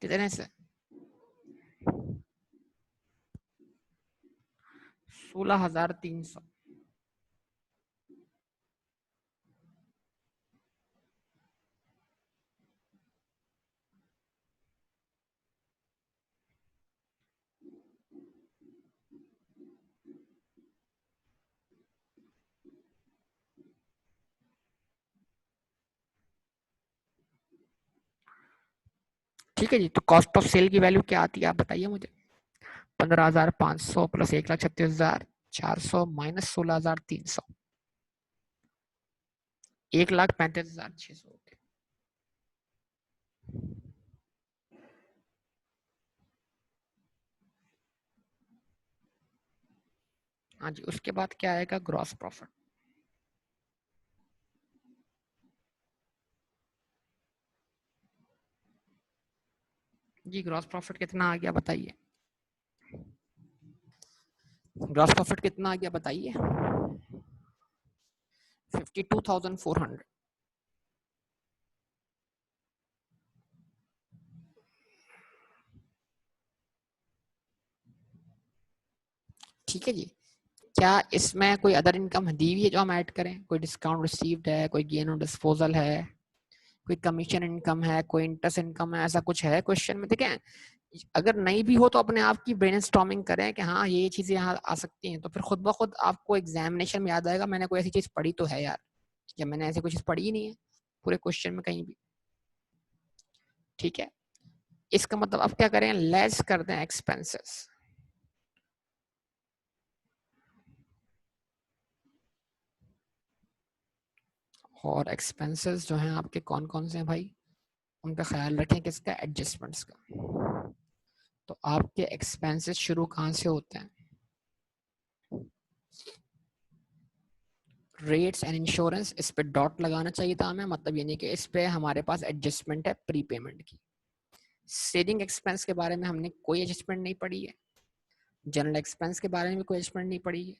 कितने से, 16,300। ठीक है जी, तो कॉस्ट ऑफ सेल की वैल्यू क्या आती है आप बताइए मुझे, 15,500 प्लस 1,36,400 माइनस 16,300, 1,35,600। हाँ जी, उसके बाद क्या आएगा, ग्रॉस प्रॉफिट। जी ग्रॉस प्रॉफिट कितना आ गया बताइए, ग्रॉस प्रॉफिट कितना आ गया बताइए, 52,400। ठीक है जी, क्या इसमें कोई अदर इनकम दी हुई है जो हम ऐड करें, कोई डिस्काउंट रिसीव्ड है, कोई गेन ऑन डिस्पोजल है, कोई कमीशन इनकम है, कोई इंटरेस्ट इनकम है, ऐसा कुछ है क्वेश्चन में, ठीक है। अगर नहीं भी हो तो अपने आप की ब्रेनस्टॉर्मिंग करें कि हाँ ये चीजें यहाँ आ सकती हैं, तो फिर खुद ब खुद आपको एग्जामिनेशन में याद आएगा मैंने कोई ऐसी चीज पढ़ी तो है यार, या मैंने ऐसी कोई चीज पढ़ी ही नहीं है पूरे क्वेश्चन में कहीं भी। ठीक है, इसका मतलब अब क्या करें, लेस कर दें एक्सपेंसेस, और एक्सपेंसेस जो हैं आपके कौन कौन से हैं भाई, उनका ख्याल रखें किसका, एडजस्टमेंट्स का। तो आपके एक्सपेंसेस शुरू कहाँ से होते हैं, रेट्स एंड इंश्योरेंस, इस पे डॉट लगाना चाहिए था हमें, मतलब ये नहीं कि इस पे हमारे पास एडजस्टमेंट है प्रीपेमेंट की। सेलिंग एक्सपेंस के बारे में हमने कोई एडजस्टमेंट नहीं पड़ी है, जनरल एक्सपेंस के बारे में भी कोई एडजस्टमेंट नहीं पड़ी है।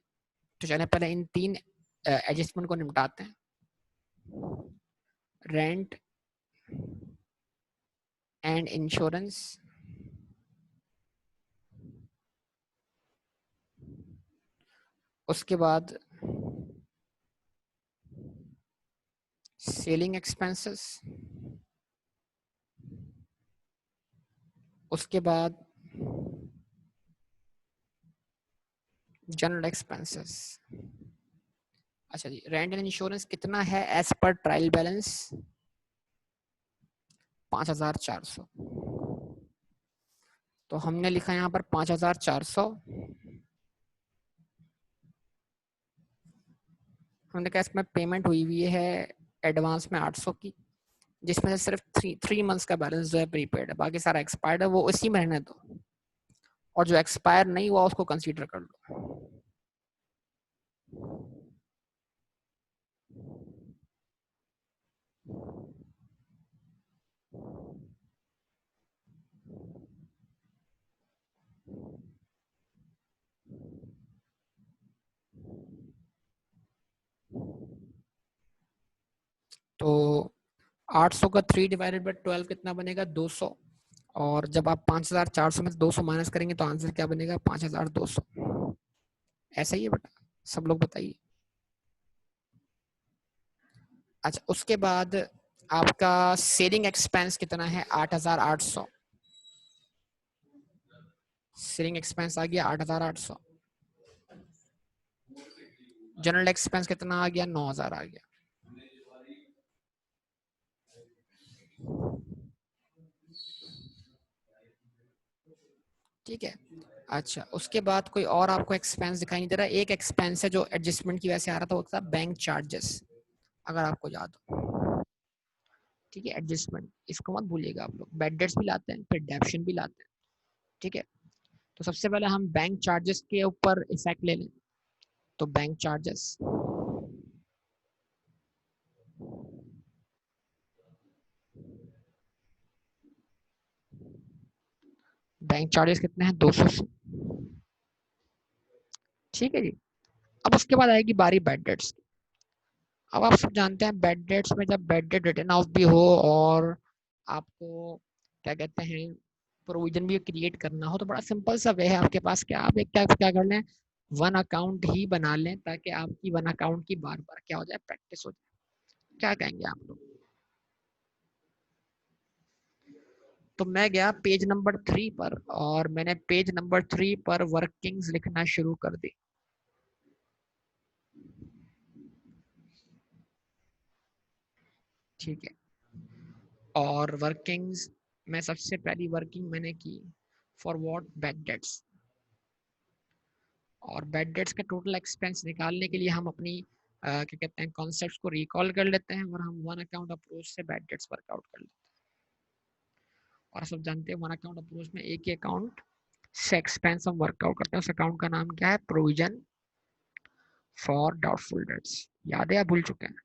तो चलिए पहले इन तीन एडजस्टमेंट को निपटाते हैं, रेंट एंड इंश्योरेंस, उसके बाद सेलिंग एक्सपेंसेस, उसके बाद जनरल एक्सपेंसेस। अच्छा जी, रेंट एंड इंश्योरेंस कितना है एज पर ट्रायल बैलेंस, 5,400। तो हमने लिखा यहाँ पर 5,400, हमने कहा इसमें पेमेंट हुई हुई है एडवांस में 800 की, जिसमें से सिर्फ थ्री मंथ्स का बैलेंस जो है प्रीपेड है, बाकी सारा एक्सपायर्ड है, वो इसी महीने दो, और जो एक्सपायर नहीं हुआ उसको कंसीडर कर लो। तो 800 का 3/12 कितना बनेगा, 200, और जब आप 5,400 में से 200 माइनस करेंगे तो आंसर क्या बनेगा, 5,200। ऐसा ही है बेटा, सब लोग बताइए। अच्छा, उसके बाद आपका सेलिंग एक्सपेंस कितना है, 8,800, सेलिंग एक्सपेंस आ गया 8,800, जनरल एक्सपेंस कितना आ गया, 9,000 आ गया। ठीक है। अच्छा, उसके बाद कोई और आपको एक्सपेंस दिखाई नहीं दे रहा। एक एक्सपेंस है जो एडजस्टमेंट की वजह से आ रहा था, वो था बैंक चार्जेस, अगर आपको याद हो। ठीक है, एडजस्टमेंट इसको मत भूलिएगा आप लोग। बैड डेट्स भी लाते हैं, फिर डेप्शन भी लाते हैं। ठीक है, तो सबसे पहले हम बैंक चार्जेस के ऊपर इफेक्ट ले लें। तो बैंक चार्जेस, बैंक चार्जेस कितने हैं, 200 से। ठीक है जी। अब उसके बाद आएगी बारी बैड डेट्स। अब आप सब जानते हैं बैड डेट्स में जब बैड डेट रिटर्न ऑफ भी हो और आपको क्या कहते हैं प्रोविजन भी क्रिएट करना हो, तो बड़ा सिंपल सा वे है आपके पास। क्या आप एक क्या क्या कर लें, वन अकाउंट ही बना लें, ताकि आपकी वन अकाउंट की बार बार क्या हो जाए, प्रैक्टिस हो जाए। क्या कहेंगे आप लोग? तो मैं गया पेज नंबर 3 पर और मैंने पेज नंबर 3 पर वर्किंग्स लिखना शुरू कर दी। ठीक है, और वर्किंग्स में सबसे पहली वर्किंग मैंने की फॉर व्हाट, बैड डेट्स। और बैड डेट्स का टोटल एक्सपेंस निकालने के लिए हम अपनी क्या कहते हैं कॉन्सेप्ट्स को रिकॉल कर लेते हैं, और हम वन अकाउंट अप्रोच से बैड डेट्स वर्कआउट कर लेते हैं। और सब जानते हैं वन अकाउंट अप्रोच में एक ही अकाउंट से एक्सपेंस हम वर्कआउट करते हैं। उस अकाउंट का नाम क्या है, प्रोविजन फॉर डाउटफुल डेट्स। याद है या भूल चुके हैं?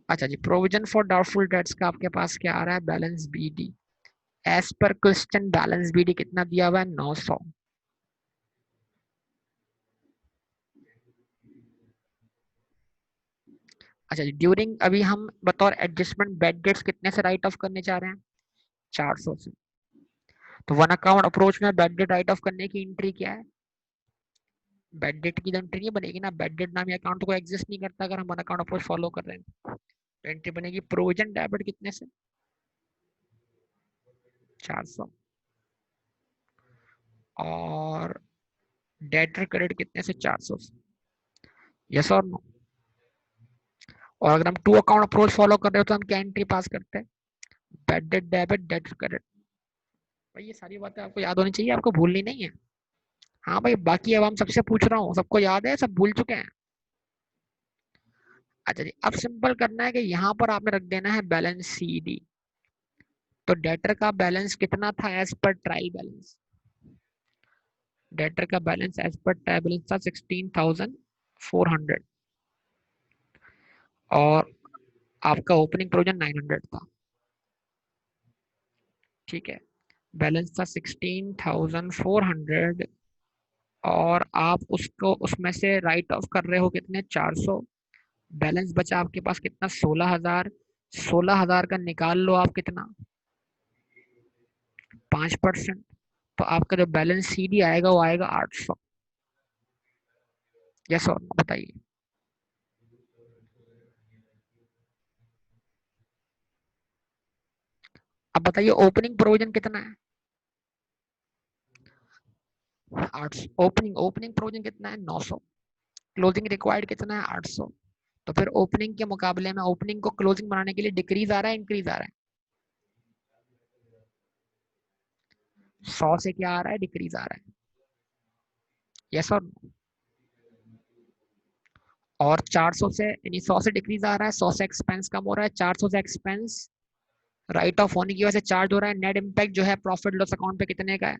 अच्छा जी, प्रोविजन फॉर डाउटफुल डेट्स का आपके पास क्या आ रहा है, बैलेंस बी डी। एज पर क्वेश्चन बैलेंस बी डी कितना दिया हुआ है, 900। अच्छा जी, ड्यूरिंग अभी हम बतौर एडजस्टमेंट बैड डेट्स कितने से राइट ऑफ करने जा रहे हैं, 400 से। तो वन अकाउंट अप्रोच में बैड डेट राइट ऑफ करने की एंट्री क्या है, बैड डेट की एंट्री नहीं बनेगी ना, बैड डेट नाम अकाउंट को एग्जिस्ट नहीं करता अगर हम वन अकाउंट अप्रोच फॉलो कर रहे हैं। तो एंट्री बनेगी प्रोविजन डेबिट कितने से, 400। और डेटर क्रेडिट कितने से, 400 से। यस और नो? और अगर हम टू अकाउंट अप्रोच फॉलो कर रहे हो तो हम क्या एंट्री पास करते हैं, bad debt debit, debtor credit. भाई ये सारी बातें आपको याद होनी चाहिए, आपको भूलनी नहीं है। हाँ भाई, बाकी अब हम सबसे पूछ रहा हूँ, सबको याद है, सब भूल चुके हैं? अच्छा जी, अब सिंपल करना है कि यहाँ पर आपने रख देना है बैलेंस सी डी। तो डेटर का बैलेंस कितना था एज पर ट्रायल बैलेंस, डेटर का बैलेंस एज पर ट्रायल बैलेंस था 16,400। और आपका ओपनिंग प्रोविजन 900 था। ठीक है, बैलेंस था 16,400, और आप उसको उसमें से राइट ऑफ कर रहे हो कितने, 400। बैलेंस बचा आपके पास कितना, 16,000। 16,000 का निकाल लो आप कितना, 5%। तो आपका जो बैलेंस सी डी आएगा वो आएगा 800। यस और नो बताइए? अब बताइए ओपनिंग प्रोविजन कितना है, 800। ओपनिंग ओपनिंग प्रोविजन कितना है, 900। क्लोजिंग रिक्वायर्ड कितना है, 800। तो फिर ओपनिंग के मुकाबले में ओपनिंग को क्लोजिंग बनाने के लिए डिक्रीज आ रहा है, इंक्रीज आ रहा है? 100 से क्या आ रहा है, डिक्रीज आ रहा है। यस और नो? और 400 से, यानी 100 से डिक्रीज आ रहा है, 100 से एक्सपेंस कम हो रहा है, 400 से एक्सपेंस राइट ऑफ होने की वजह से चार्ज हो रहा है। नेट इम्पैक्ट जो है प्रॉफिट लॉस अकाउंट पे कितने का है,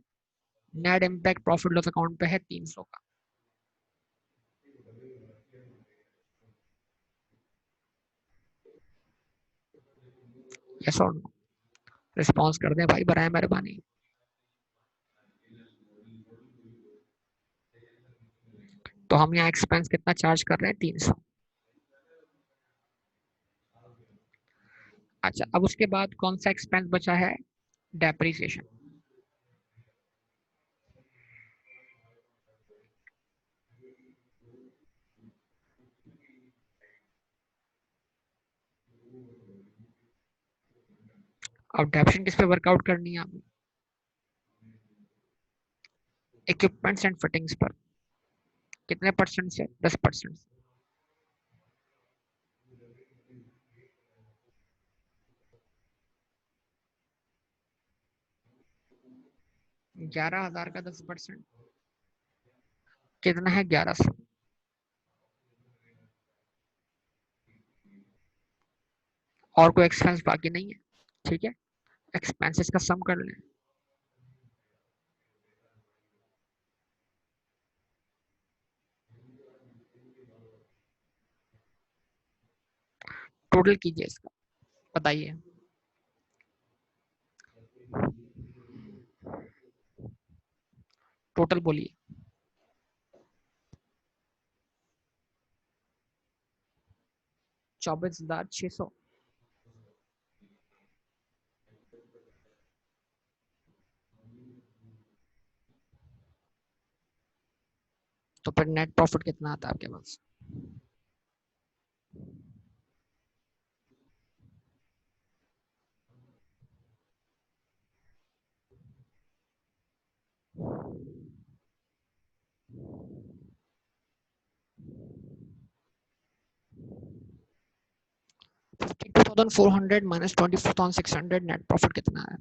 net impact profit loss account पे है 300 का। यस और नो? रिस्पॉन्स कर दें भाई, बराए मेहरबानी। तो हम यहाँ एक्सपेंस कितना चार्ज कर रहे हैं, 300। अच्छा, अब उसके बाद कौन सा एक्सपेंस बचा है, डेप्रिसिएशन। अब डेप्रिसिएशन किस पे वर्कआउट करनी है आपने, इक्विपमेंट्स एंड फिटिंग्स पर। कितने परसेंट से, 10%। 11,000 का 10% कितना है? 1100। और कोई एक्सपेंस बाकी नहीं है, ठीक है। एक्सपेंसेस का सम कर लें। टोटल कीजिए इसका, बताइए। टोटल बोलिए। 24,600। तो फिर नेट प्रॉफिट कितना आता है आपके पास? $52,400 माइनस $24,600, नेट प्रॉफिट कितना है?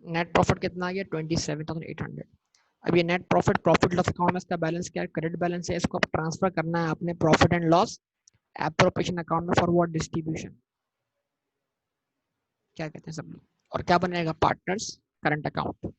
नेट प्रॉफिट कितना आ गया? 27,800। अब ये net profit profit loss account में इसका बैलेंस क्या है? क्रेडिट बैलेंस है, इसको अब ट्रांसफर करना है अपने profit and loss appropriation account में फॉर व्हाट डिस्ट्रीब्यूशन, क्या कहते हैं सब लोग। और क्या बनेगा? Partners current account.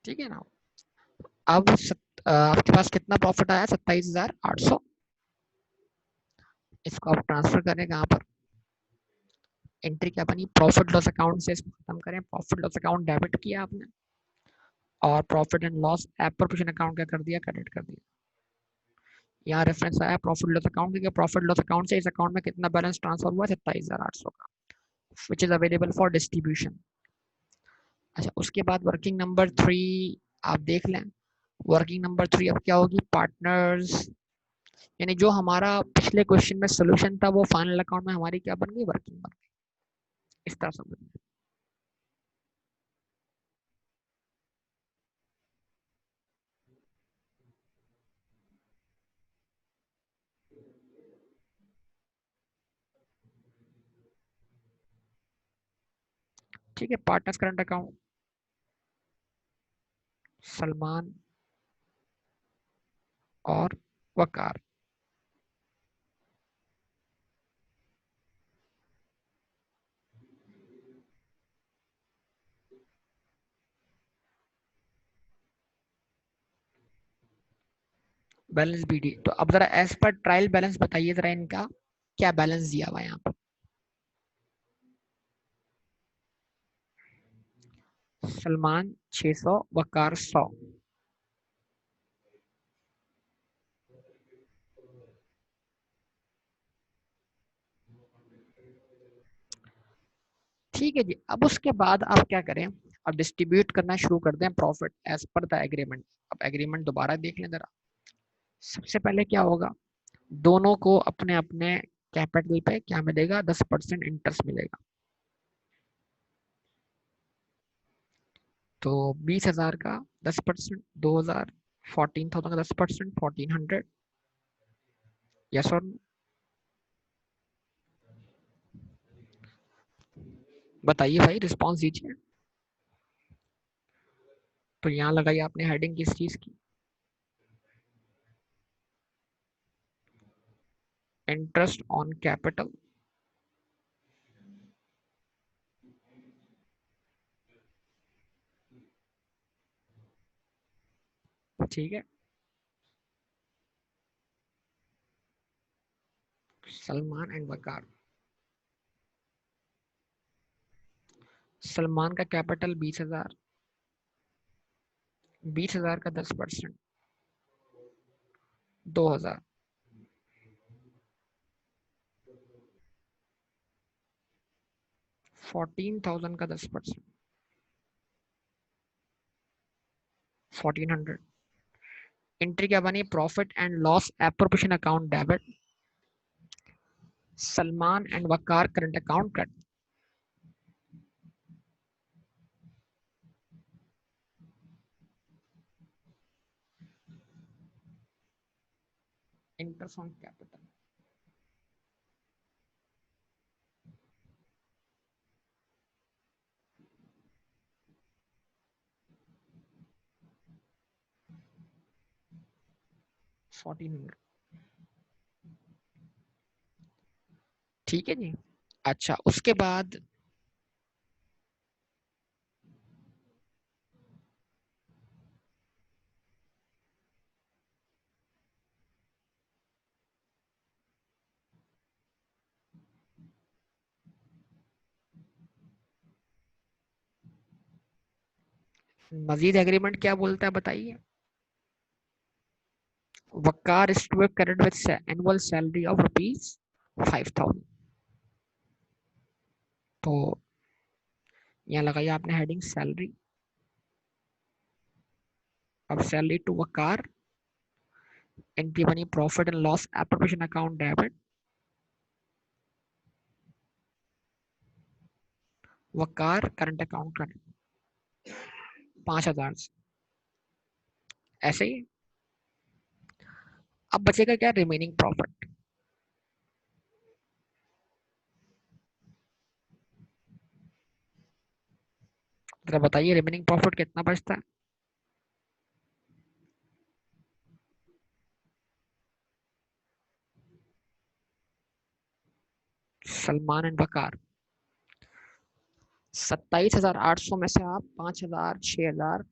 ठीक है ना। अब आपके पास कितना प्रॉफिट आया? 27,800। इसको आप ट्रांसफर करें कहाँ पर? एंट्री क्या बनी? प्रॉफिट लॉस अकाउंट से इसको खत्म करें। प्रॉफिट लॉस अकाउंट डेबिट किया आपने, और profit and loss appropriation account क्या कर दिया? क्रेडिट कर दिया। यहाँ रेफरेंस आया प्रॉफिट लॉस अकाउंट, क्योंकि प्रॉफिट लॉस अकाउंट से इस अकाउंट में कितना बैलेंस ट्रांसफर हुआ? 27,800 का, which is available for distribution. अच्छा, उसके बाद वर्किंग नंबर 3 आप देख लें। वर्किंग नंबर 3 अब क्या होगी? पार्टनर्स, यानी जो हमारा पिछले क्वेश्चन में सोल्यूशन था वो फाइनल अकाउंट में हमारी क्या बन गई? वर्किंग बन गई। इस तरह समझ में। ठीक है, पार्टनर्स करंट अकाउंट, सलमान और वकार। बैलेंस बीडी, तो अब जरा एज पर ट्रायल बैलेंस बताइए जरा इनका, क्या बैलेंस दिया हुआ है यहाँ पर? सलमान 600, वकार 100। ठीक है जी। अब उसके बाद आप क्या करें? अब डिस्ट्रीब्यूट करना शुरू कर दें प्रॉफिट एज पर द एग्रीमेंट। अब एग्रीमेंट दोबारा देख लें जरा। सबसे पहले क्या होगा? दोनों को अपने अपने कैपिटल पे क्या मिलेगा? 10% इंटरेस्ट मिलेगा। तो 20,000 का 10%, 2,000, 14,000 का 10%, 1,400। यस और नो? बताइए भाई, रिस्पॉन्स दीजिए। तो यहाँ लगाई आपने हेडिंग किस चीज की? Interest on capital. ठीक है। सलमान एंड वकार। सलमान का कैपिटल 20,000, 20,000 का 10%, 2,000। 14,000 का 10%, 1,400। एंट्री क्या बनी? Profit and loss appropriation account debit, Salman and Waqar current account credit. Interest on capital, $1,400। ठीक है जी। अच्छा, उसके बाद मजीद एग्रीमेंट क्या बोलता है बताइए? वकार is to be credited with annual salary of ₹5,000। तो यहाँ लगाइए आपने हेडिंग सैलरी। अब सैलरी टू वकार, एंट्री बनी profit and loss appropriation account debit, Waqar current account credit, 5,000 से। ऐसे ही। अब बचेगा क्या? Remaining profit. जरा बताइए रिमेनिंग प्रॉफिट कितना बचता है? सलमान एंड वकार, 27,800 में से आप 5,000, 6,000,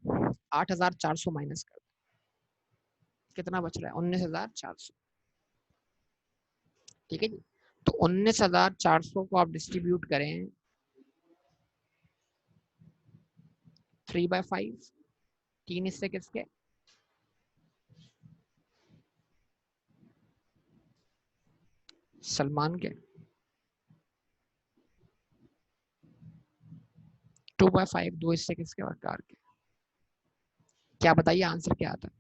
8,400 माइनस कर, कितना बच रहा है? 19,400। ठीक है जी। तो 19,400 को आप डिस्ट्रीब्यूट करें 3/5, 3 हिस्से किसके? सलमान के। 2/5, 2 हिस्से किसके? वकार के। क्या बताइए आंसर क्या आता है?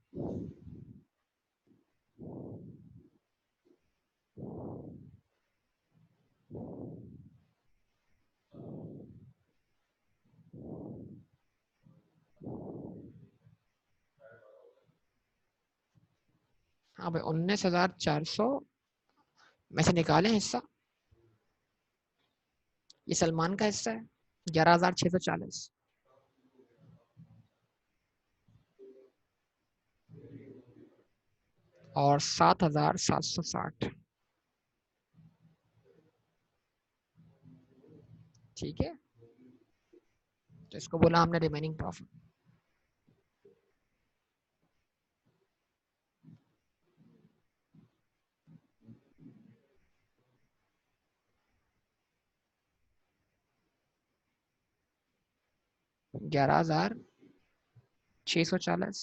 हाँ भाई, 19,400 में से निकालें हिस्सा। ये सलमान का हिस्सा है 11,640, और 7,760। ठीक है, तो इसको बोला हमने रिमेनिंग प्रॉफिट। ग्यारह हजार 640,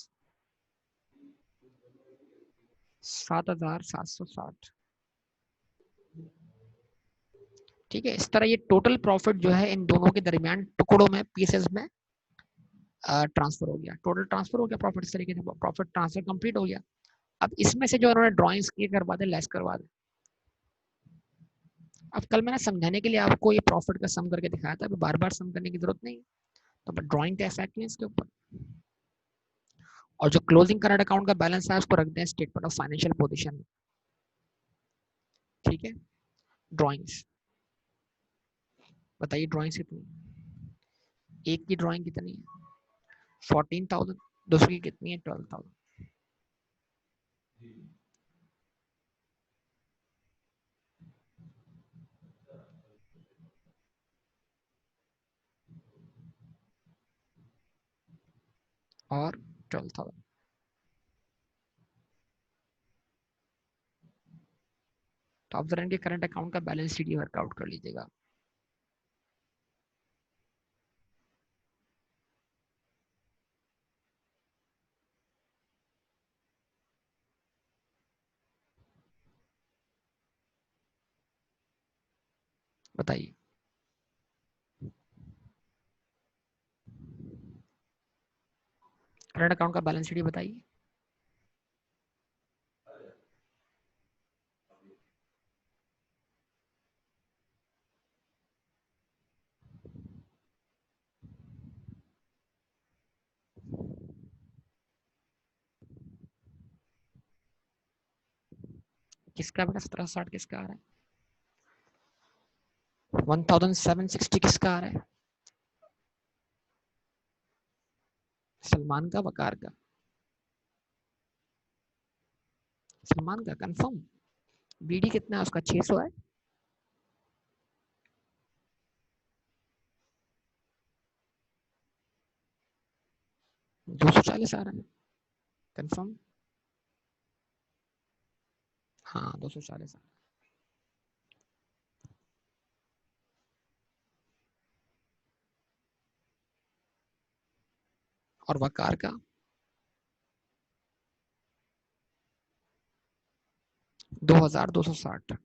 7,760। ठीक है, इस तरह ये टोटल प्रॉफिट जो है इन दोनों के दरमियान टुकड़ों में, पीसेस में ट्रांसफर हो गया। टोटल ट्रांसफर हो गया प्रॉफिट। इस तरीके से प्रॉफिट ट्रांसफर कंप्लीट हो गया। अब इसमें से जो उन्होंने ड्राइंग्स किए करवा दे, लेस करवा दे। अब कल मैंने समझाने के लिए आपको ये प्रॉफिट का सम करके दिखाया था, अभी बार बार सम करने की जरूरत नहीं। तो ड्राइंग का इफेक्ट नहीं इसके ऊपर। और जो क्लोजिंग करंट अकाउंट का बैलेंस है उसको रख दें स्टेटमेंट ऑफ फाइनेंशियल पोजीशन में। ठीक है, ड्राइंग्स बताइए, ड्राइंग्स कितनी? एक की ड्राइंग कितनी है? 14,000। दूसरी की कितनी है? 12,000। और 12,000। तो आप जरा इनके करंट अकाउंट का बैलेंस शीट वर्कआउट कर लीजिएगा। बताइए। करंट अकाउंट का बैलेंस शीट बताइए। किसका बेटा 1760 किसका आ रहा है? 1760 किसका आ रहा है? सलमान का, वकार का? सलमान का कंफर्म। बीडी कितना है उसका? 600 है। 240 आ रहा है कंफर्म। हाँ 240 आ रहा है। और वकार का 2260।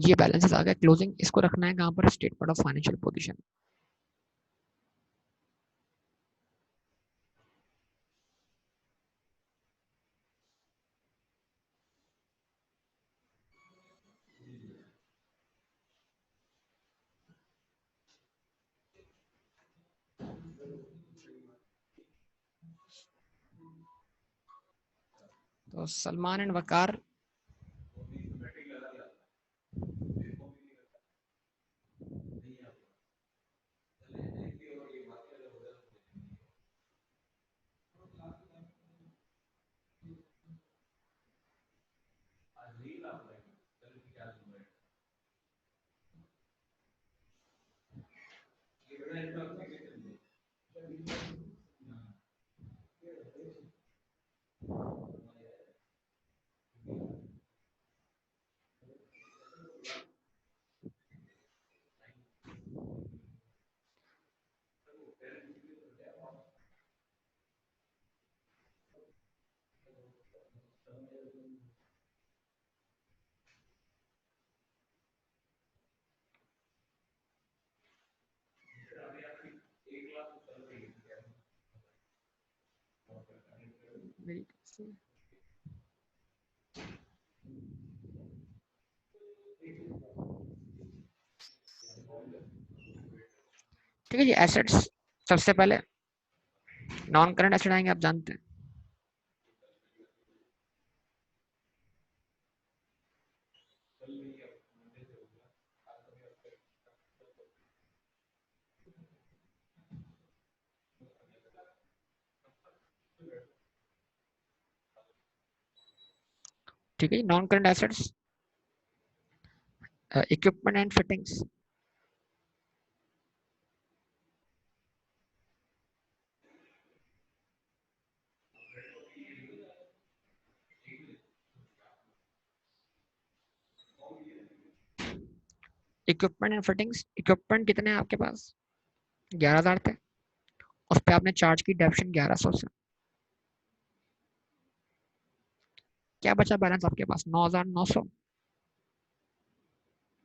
ये बैलेंसेस आ गया क्लोजिंग। इसको रखना है कहाँ पर? Statement of financial position. तो सलमान एंड वकार, ठीक है जी। एसेट्स सबसे पहले नॉन करंट एसेट आएंगे, आप जानते हैं। ठीक है जी। Non current assets, equipment and fittings. Equipment and fittings, equipment कितने हैं आपके पास? 11,000 थे। उस पर आपने चार्ज की डेप्शन 1100 से। क्या बचा बैलेंस आपके पास? 9,900।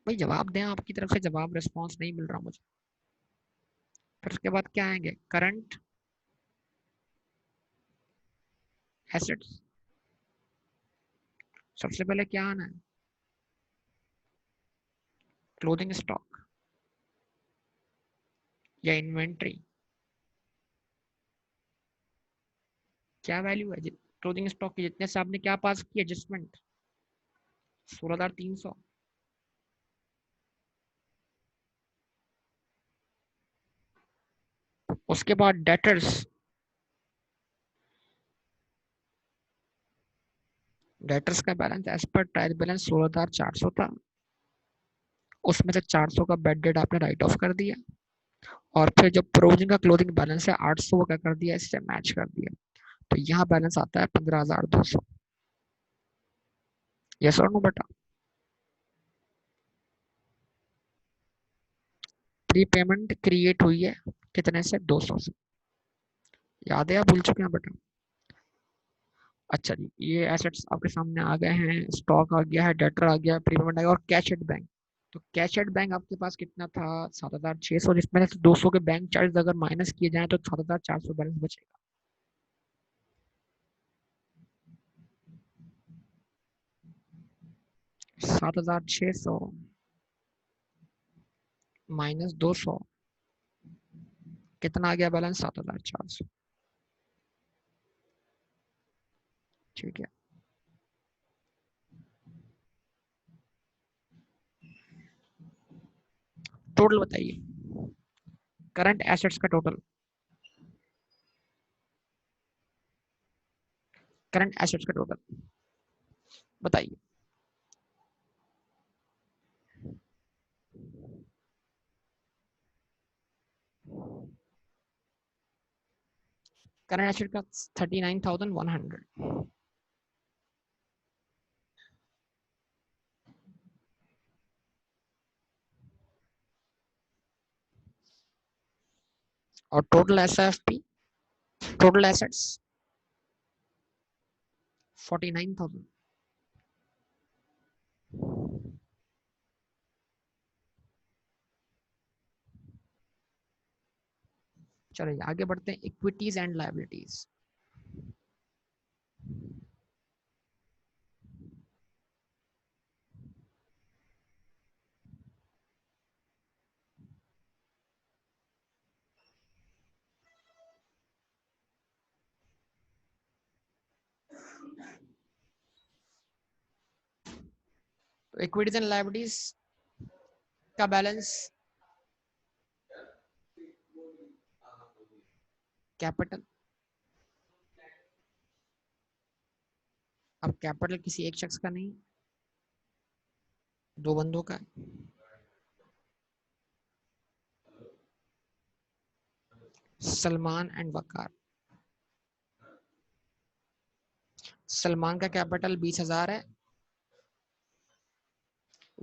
भाई जवाब दें, आपकी तरफ से जवाब रिस्पॉन्स नहीं मिल रहा मुझे। फिर उसके बाद क्या आएंगे? Current assets. सबसे पहले क्या आना है? क्लोथिंग स्टॉक या इन्वेंट्री? क्या वैल्यू है क्लोथिंग स्टॉक की? जितने से आपने क्या पास किया एडजस्टमेंट? 16,300। उसके बाद डेटर्स। डेटर्स का बैलेंस एज पर ट्रायल बैलेंस 16,400 था। उसमें से 400 का बेड डेट आपने राइट ऑफ कर दिया। और फिर जो प्रोविजन का क्लोथिंग बैलेंस है 800 का कर दिया, इससे मैच कर दिया। तो यहाँ बैलेंस आता है 15,200। यस और नो बेटा? प्री पेमेंट क्रिएट हुई है कितने से? 200 से। याद है या भूल चुके हैं बेटा? अच्छा जी, ये एसेट्स आपके सामने आ गए हैं, स्टॉक आ गया है, डेटर आ गया, प्रीपेमेंट आ गया और कैश एट बैंक। तो कैश एट बैंक आपके पास कितना था? 7,600, जिसमें से 200 के बैंक चार्ज अगर माइनस किए जाएं तो 7,400 बैलेंस बचेगा। 7,600 माइनस 200, कितना आ गया बैलेंस? 7,400। ठीक है, टोटल बताइए, करंट एसेट्स का टोटल, करंट एसेट्स का टोटल बताइए। करंट एसेट का 39,100, और टोटल एसएफपी, टोटल एसेट्स 49,000। चलिए आगे बढ़ते हैं, इक्विटीज एंड लायबिलिटीज। तो इक्विटीज एंड लायबिलिटीज का बैलेंस, कैपिटल, अब कैपिटल किसी एक शख्स का नहीं, दो बंदों का है। सलमान एंड वकार। सलमान का कैपिटल 20,000 है,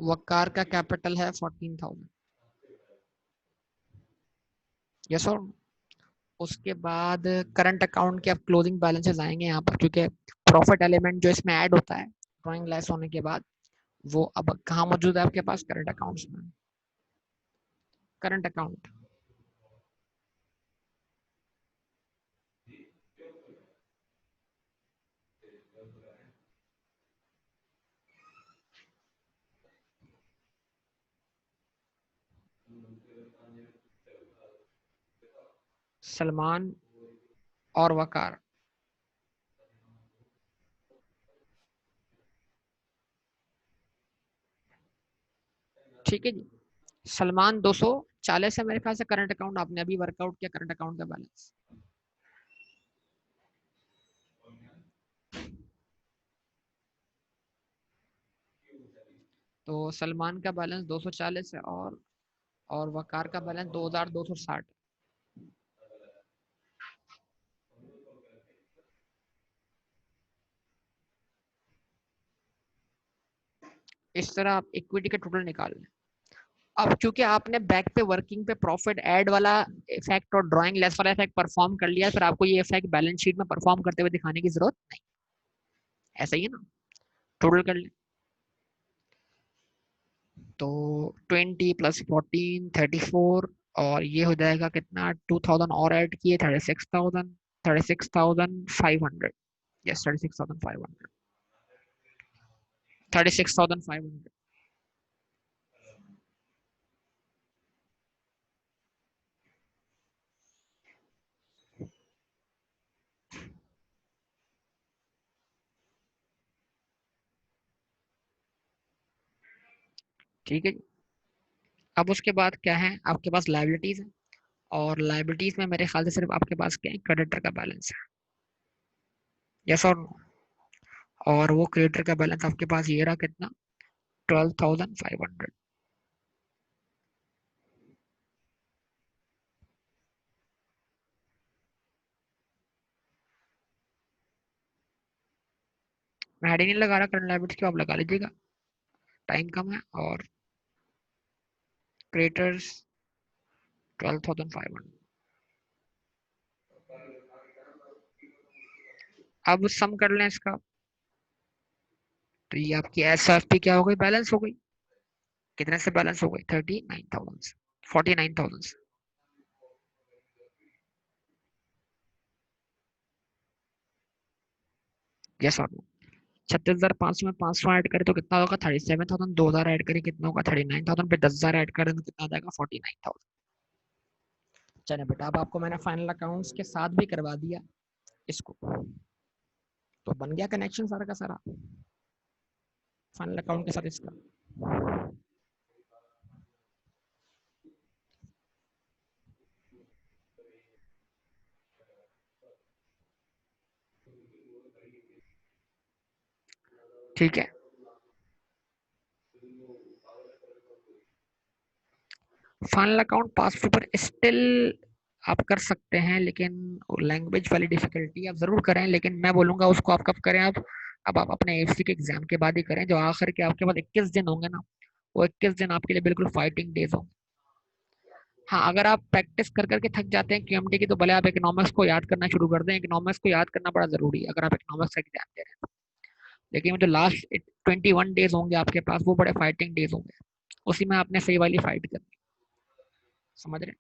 वकार का कैपिटल है 14,000। यस और, उसके बाद करंट अकाउंट के अब क्लोजिंग बैलेंसेस आएंगे यहाँ पर, क्योंकि प्रॉफिट एलिमेंट जो इसमें ऐड होता है ड्राइंग लेस होने के बाद, वो अब कहाँ मौजूद है आपके पास? करंट अकाउंट्स में। करंट अकाउंट, सलमान और वकार। ठीक है जी, सलमान 240 है मेरे ख्याल से करंट अकाउंट, आपने अभी वर्कआउट किया करंट अकाउंट का बैलेंस। तो सलमान का बैलेंस 240 है, और वकार का बैलेंस 2,260। इस तरह आप इक्विटी का टोटल निकाल लें। अब क्योंकि आपने बैक पे वर्किंग पे प्रॉफिट ऐड वाला इफेक्ट और ड्राइंग लेस वाला इफेक्ट परफॉर्म कर लिया, फिर आपको ये इफेक्ट बैलेंस शीट में परफॉर्म करते हुए दिखाने की जरूरत नहीं। ऐसा ही है ना, टोटल कर ले। तो 20 प्लस 14 34, और ये हो जाएगा कितना? 2,000 और ऐड किए, 36,000, 36,500। यस, 36,500, 36,500। ठीक है, अब उसके बाद क्या है आपके पास? लाइबिलिटीज है, और लाइबिलिटीज में मेरे ख्याल से सिर्फ आपके पास क्या है? क्रेडिटर का बैलेंस है। यस और नो? और वो क्रेडिटर का बैलेंस आपके पास ये रहा कितना? 12,500। मैं हेडिंग नहीं लगा रहा करंट लायबिलिटी की, आप लगा लीजिएगा, टाइम कम है। और क्रेडिटर्स 12,500। अब सम कर लें इसका, तो ये आपकी एस एफ पी क्या हो गई, बैलेंस हो गई। कितने से बैलेंस हो गई, 39,000, 49,000। यस और नो। 36,500 में 500 ऐड करें तो कितना होगा, 37,000। 2,000 ऐड करें कितना होगा, 39,000 पे 10,000 ऐड करें तो कितना आ जाएगा, 49,000। चलिए बेटा, अब आपको मैंने फाइनल अकाउंट्स के साथ भी करवा दिया इसको, तो बन गया कनेक्शन सारा का सारा फाइनल अकाउंट के साथ इसका। ठीक है, फाइनल अकाउंट पास पेपर स्टिल आप कर सकते हैं, लेकिन लैंग्वेज वाली डिफिकल्टी आप जरूर करें, लेकिन मैं बोलूंगा उसको आप कब करें, अब आप अपने एफसी के एग्जाम के बाद ही करें, जो आखिर के आपके पास 21 दिन होंगे ना, वो 21 दिन आपके लिए बिल्कुल फाइटिंग डेज होंगे। हाँ, अगर आप प्रैक्टिस कर करके थक जाते हैं क्यूएमटी की, तो भले आप इकोनॉमिक्स को याद करना शुरू कर दें, इकोनॉमिक्स को याद करना बड़ा जरूरी है अगर आप इकोनॉमिक्स का एग्जाम दे रहे हैं। लेकिन जो लास्ट 21 डेज होंगे आपके पास, वो बड़े फाइटिंग डेज होंगे, उसी में आपने सही वाली फाइट करनी। समझ रहे हैं?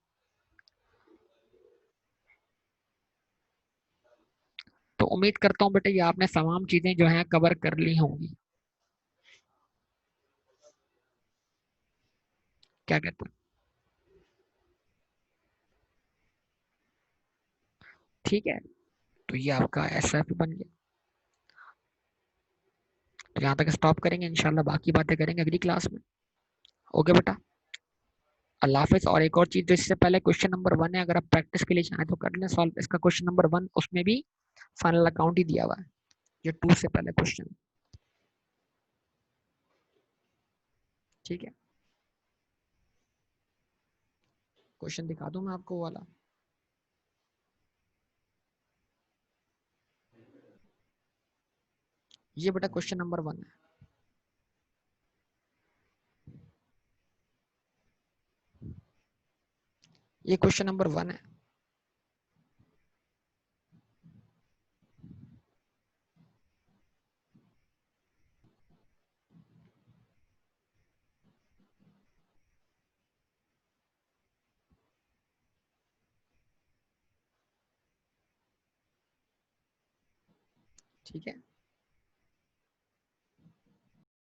तो उम्मीद करता हूँ बेटा ये आपने तमाम चीजें जो हैं कवर कर ली होंगी। क्या कहते हैं? ठीक है, तो ये आपका एस बन गया। तो यहाँ तक स्टॉप करेंगे, इंशाल्लाह बाकी बातें करेंगे अगली क्लास में। ओके बेटा, अल्लाह हाफिज। और एक और चीज, जो इससे पहले क्वेश्चन नंबर 1 है, अगर आप प्रैक्टिस के लिए चाहें तो कर लें सॉल्व इसका। क्वेश्चन नंबर 1 उसमें भी फाइनल अकाउंट ही दिया हुआ है, ये 2 से पहले क्वेश्चन। ठीक है, क्वेश्चन दिखा दूं मैं आपको वो वाला। ये बेटा क्वेश्चन नंबर 1 है। ये क्वेश्चन नंबर 1 है। ठीक है,